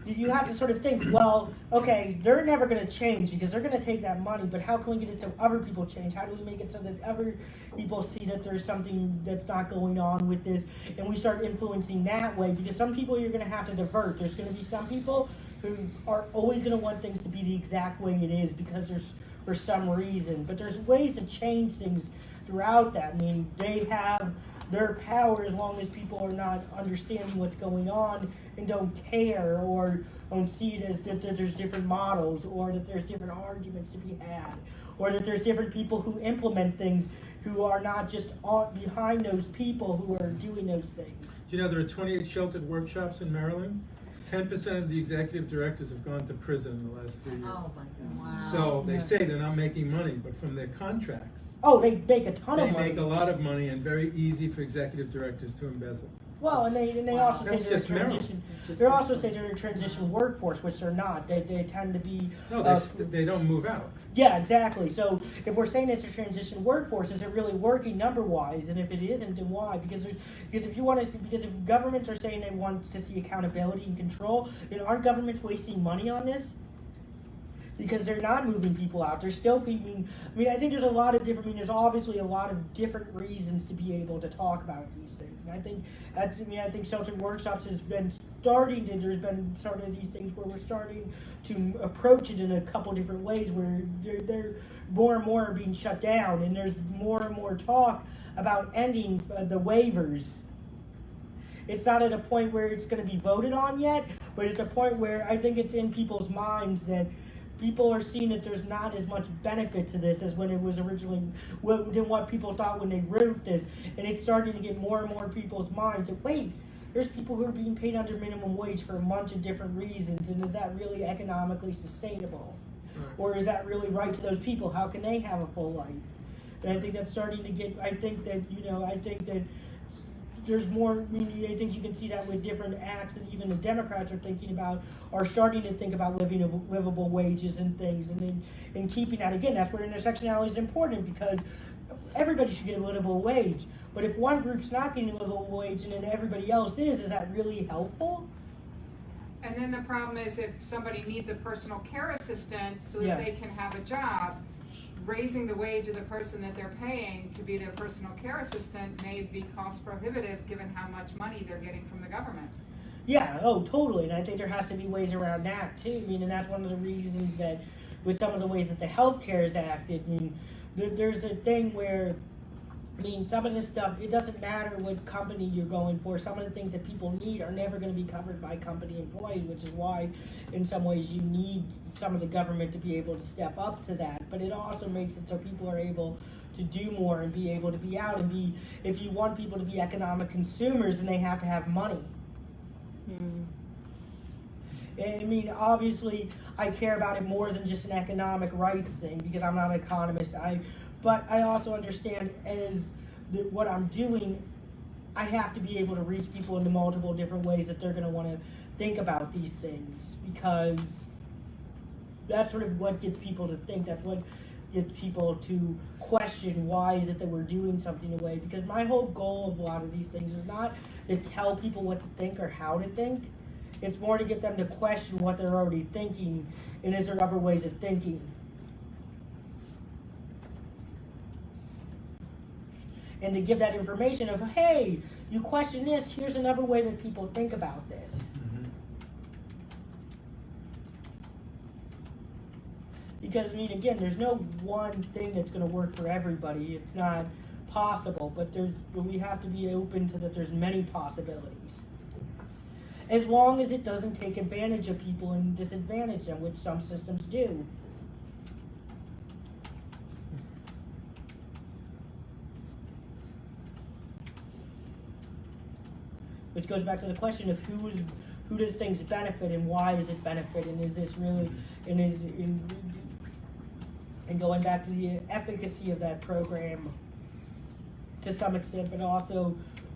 you have to sort of think, well, okay, they're never going to change because they're going to take that money, but how can we get it so other people change? How do we make it so that other people see that there's something that's not going on with this, and we start influencing that way? Because some people you're going to have to divert. There's going to be some people who are always going to want things to be the exact way it is because there's for some reason, but there's ways to change things throughout that. I mean, they have their power as long as people are not understanding what's going on and don't care or don't see it as that there's different models or that there's different arguments to be had or that there's different people who implement things who are not just behind those people who are doing those things. Do you know there are 28 sheltered workshops in Maryland? 10% of the executive directors have gone to prison in the last 3 years. Oh my God. Wow. So they say they're not making money, but from their contracts, oh, they make a ton of money. They make a lot of money, and very easy for executive directors to embezzle. Well, and they also say That's they're a just transition. They also say they're a transition workforce, which they're not. They tend to be. No, they don't move out. Yeah, exactly. So if we're saying it's a transition workforce, is it really working number-wise? And if it isn't, then why? Because if governments are saying they want to see accountability and control, then aren't governments wasting money on this? Because they're not moving people out. They're still being, I mean, I think there's a lot of different, there's obviously a lot of different reasons to be able to talk about these things. And I think sheltered workshops has been there's been sort of these things where we're starting to approach it in a couple different ways where they're more and more are being shut down, and there's more and more talk about ending the waivers. It's not at a point where it's going to be voted on yet, but it's a point where I think it's in people's minds that people are seeing that there's not as much benefit to this as when it was originally, than what people thought when they wrote this. And it's starting to get more and more people's minds that, wait, there's people who are being paid under minimum wage for a bunch of different reasons, and is that really economically sustainable? Right. Or is that really right to those people? How can they have a full life? And I think that's starting to get, I think that there's more, I mean, I think you can see that with different acts that even the Democrats are starting to think about livable wages and things, and keeping that. Again, that's where intersectionality is important, because everybody should get a livable wage. But if one group's not getting a livable wage and then everybody else is that really helpful? And then the problem is if somebody needs a personal care assistant so that they can have a job, raising the wage of the person that they're paying to be their personal care assistant may be cost prohibitive given how much money they're getting from the government. Yeah, oh, totally. And I think there has to be ways around that too. I mean, and that's one of the reasons that with some of the ways that the Health Care is acted, I mean, there's a thing where, I mean, some of this stuff, it doesn't matter what company you're going for. Some of the things that people need are never going to be covered by company employees, which is why, in some ways, you need some of the government to be able to step up to that. But it also makes it so people are able to do more and be able to be out and be, if you want people to be economic consumers, then they have to have money. I mean, obviously, I care about it more than just an economic rights thing because I'm not an economist. But I also understand what I'm doing, I have to be able to reach people in the multiple different ways that they're going to want to think about these things, because that's sort of what gets people to think. That's what gets people to question why is it that we're doing something away. Because my whole goal of a lot of these things is not to tell people what to think or how to think. It's more to get them to question what they're already thinking, and is there other ways of thinking. And to give that information of, hey, you question this, here's another way that people think about this. Mm-hmm. Because, I mean, again, there's no one thing that's going to work for everybody. It's not possible, but we have to be open to that there's many possibilities. As long as it doesn't take advantage of people and disadvantage them, which some systems do. Which goes back to the question of who does things benefit and why is it benefit, and is this really, and going back to the efficacy of that program to some extent, but also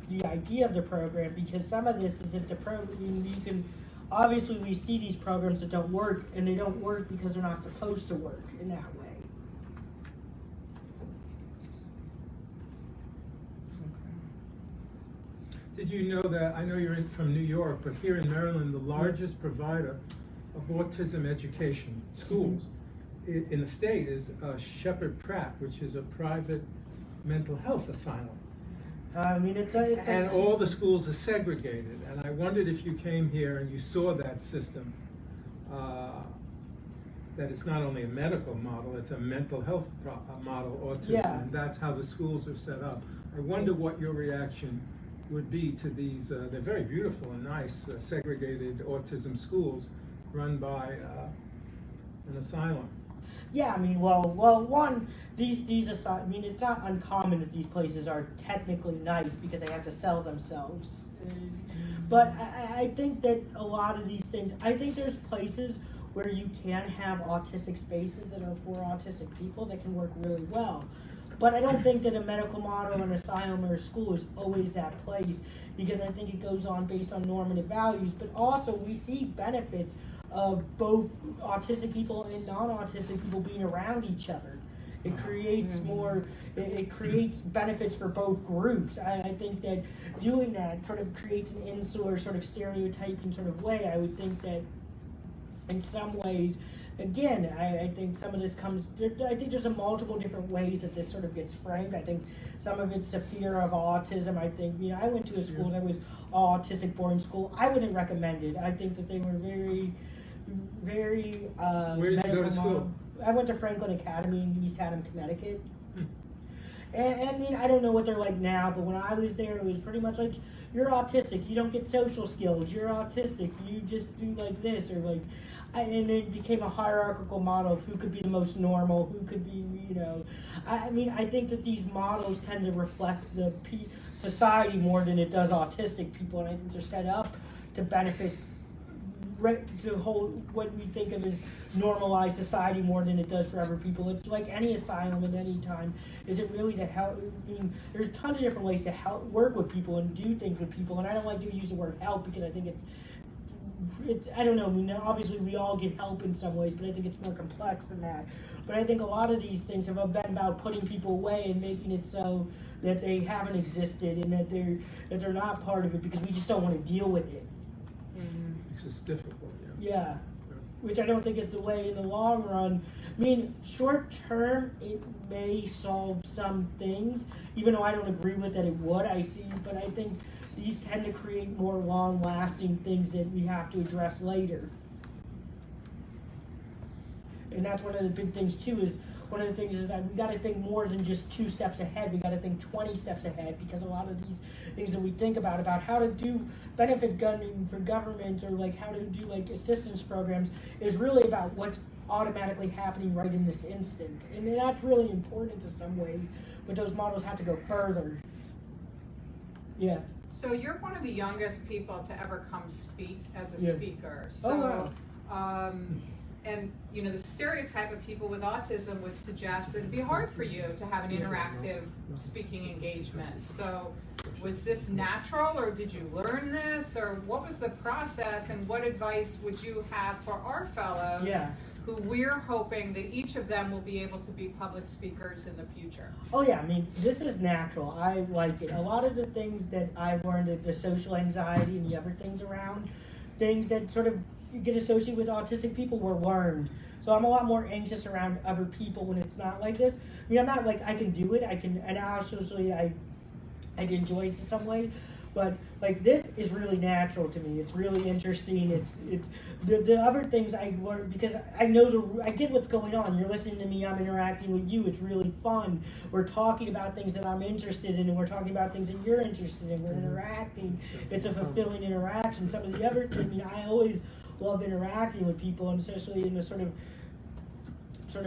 the idea of the program, because some of this is that the program, you can, obviously we see these programs that don't work, and they don't work because they're not supposed to work in that way. Did you know that, I know you're from New York, but here in Maryland, the largest provider of autism education schools in the state is Shepherd Pratt, which is a private mental health asylum. I mean, and all the schools are segregated, and I wondered if you came here and you saw that system, that it's not only a medical model, it's a mental health model, autism, and that's how the schools are set up. I wonder what your reaction would be to these, they're very beautiful and nice, segregated autism schools run by an asylum. Yeah, I mean, well, one, I mean, it's not uncommon that these places are technically nice because they have to sell themselves. But I think that a lot of these things, I think there's places where you can have autistic spaces that are for autistic people that can work really well. But I don't think that a medical model, an asylum, or a school is always that place, because I think it goes on based on normative values. But also, we see benefits of both autistic people and non-autistic people being around each other. It creates it creates benefits for both groups. I think that doing that sort of creates an insular sort of stereotyping sort of way. I would think that in some ways, again, I think some of this I think there's multiple different ways that this sort of gets framed. I think some of it's a fear of autism. I think, you know, I went to a school that was autistic boarding school. I wouldn't recommend it. I think that they were very Where did you go to school? I went to Franklin Academy in East Haddam, Connecticut. And I mean, I don't know what they're like now, but when I was there, it was pretty much like, you're autistic, you don't get social skills, you're autistic, you just do like this, or like, and it became a hierarchical model of who could be the most normal, who could be, you know. I mean, I think that these models tend to reflect the society more than it does autistic people, and I think they're set up to benefit, to hold what we think of as normalized society more than it does for other people. It's like any asylum at any time. Is it really to help? I mean, there's tons of different ways to help work with people and do things with people, and I don't like to use the word help because I think it's I don't know, I mean, obviously we all get help in some ways, but I think it's more complex than that. But I think a lot of these things have been about putting people away and making it so that they haven't existed and that they're not part of it because we just don't want to deal with it. It's just difficult, Yeah, which I don't think is the way in the long run. I mean, short term, it may solve some things, even though I don't agree with that it would, but I think these tend to create more long-lasting things that we have to address later. And that's one of the big things too, is one of the things is that we got to think more than just 2 steps ahead. We got to think 20 steps ahead, because a lot of these things that we think about how to do benefit gunning for government, or like how to do like assistance programs, is really about what's automatically happening right in this instant. And that's really important to some ways, but those models have to go further. Yeah. So you're one of the youngest people to ever come speak as a Yeah. speaker. So, Oh, wow. And you know, the stereotype of people with autism would suggest that it'd be hard for you to have an interactive speaking engagement. So was this natural, or did you learn this, or what was the process, and what advice would you have for our fellows Yeah. who we're hoping that each of them will be able to be public speakers in the future? Oh yeah, I mean, this is natural. I like it. A lot of the things that I've learned, the social anxiety and the other things around, things that sort of get associated with autistic people were learned. So I'm a lot more anxious around other people when it's not like this. I mean, I'm not like, I can do it, and socially I enjoy it in some way, but like this is really natural to me. It's really interesting. It's the other things I learned because I know I get what's going on. You're listening to me. I'm interacting with you. It's really fun. We're talking about things that I'm interested in, and we're talking about things that you're interested in. We're interacting. It's a fulfilling interaction. Some of the other things, I mean, I always love interacting with people, and especially in the sort of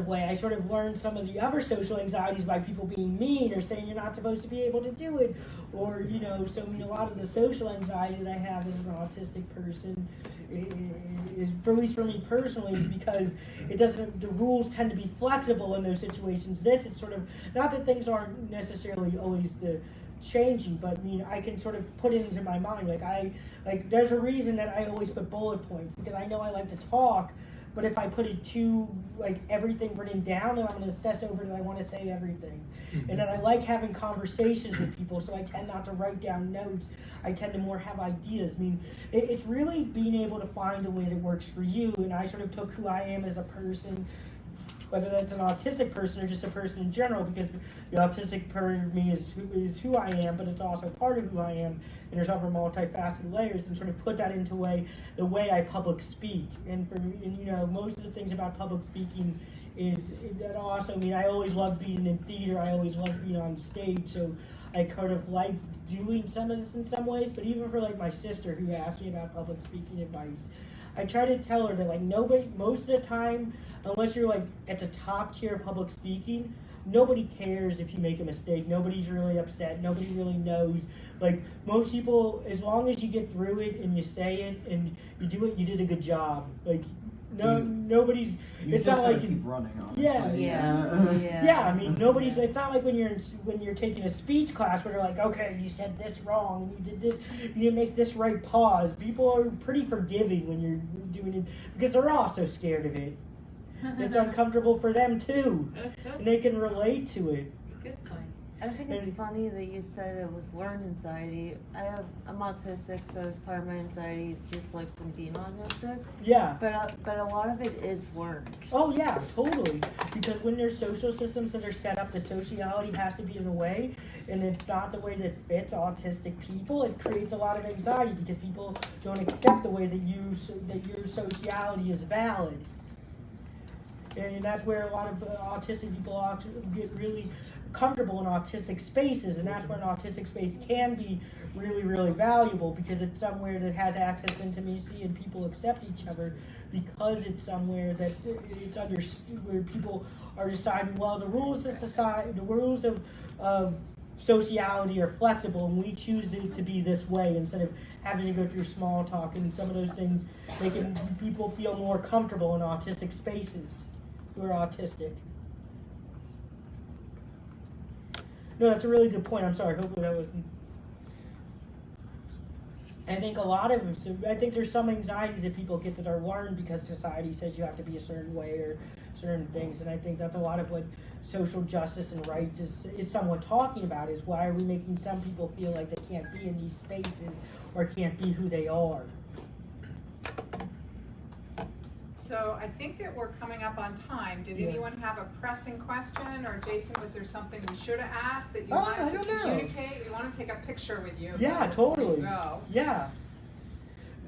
way. I sort of learned some of the other social anxieties by people being mean or saying you're not supposed to be able to do it, or so I mean, a lot of the social anxiety that I have as an autistic person, is, at least for me personally, is because the rules tend to be flexible in those situations. It's sort of, not that things aren't necessarily always changing, but I mean, I can sort of put it into my mind. There's a reason that I always put bullet points, because I know I like to talk. But if I put it too, everything written down, and I'm going to obsess over that I want to say everything. Mm-hmm. And then I like having conversations with people, so I tend not to write down notes. I tend to more have ideas. I mean, it's really being able to find a way that works for you, and I sort of took who I am as a person, whether that's an autistic person or just a person in general, because the autistic part of me is who I am, but it's also part of who I am, and there's other multifaceted layers, and sort of put that into the way I public speak. And most of the things about public speaking is that also, I mean, I always loved being in theater, I always loved being on stage, so I kind of like doing some of this in some ways. But even for my sister who asked me about public speaking advice, I try to tell her that nobody, most of the time, unless you're at the top tier of public speaking, nobody cares if you make a mistake. Nobody's really upset. Nobody really knows. Most people, as long as you get through it and you say it and you do it, you did a good job. Nobody's. It's not like keep running. Honestly. Yeah. I mean, nobody's. It's not like when you're taking a speech class where they're like, okay, you said this wrong and you did this. You didn't make this right pause. People are pretty forgiving when you're doing it because they're also scared of it. It's uncomfortable for them too, and they can relate to it. Good point. I think it's funny that you said it was learned anxiety. I'm autistic, so part of my anxiety is just from being autistic. Yeah. But a lot of it is learned. Oh yeah, totally. Because when there's social systems that are set up, the sociality has to be in a way, and it's not the way that fits autistic people. It creates a lot of anxiety because people don't accept the way that your sociality is valid. And that's where a lot of autistic people get really comfortable in autistic spaces, and that's where an autistic space can be really, really valuable, because it's somewhere that has access to intimacy and people accept each other, because it's somewhere that where people are deciding, well, the rules of society, the rules of sociality are flexible, and we choose it to be this way instead of having to go through small talk, and some of those things making people feel more comfortable in autistic spaces who are autistic. No, that's a really good point. I'm sorry. Hopefully that wasn't. I think a lot of it, I think there's some anxiety that people get that are learned because society says you have to be a certain way or certain things. And I think that's a lot of what social justice and rights is somewhat talking about, is why are we making some people feel like they can't be in these spaces or can't be who they are. So I think that we're coming up on time. Did anyone have a pressing question, or Jason, was there something we should have asked that you wanted to communicate? We want to take a picture with you. Yeah, totally. Go. Yeah.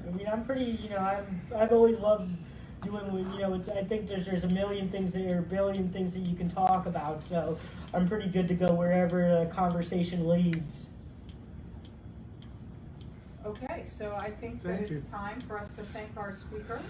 I mean, I'm pretty, I've always loved doing, I think there's a million things there, a billion things that you can talk about, so I'm pretty good to go wherever the conversation leads. Okay, so I think that it's time for us to thank our speaker.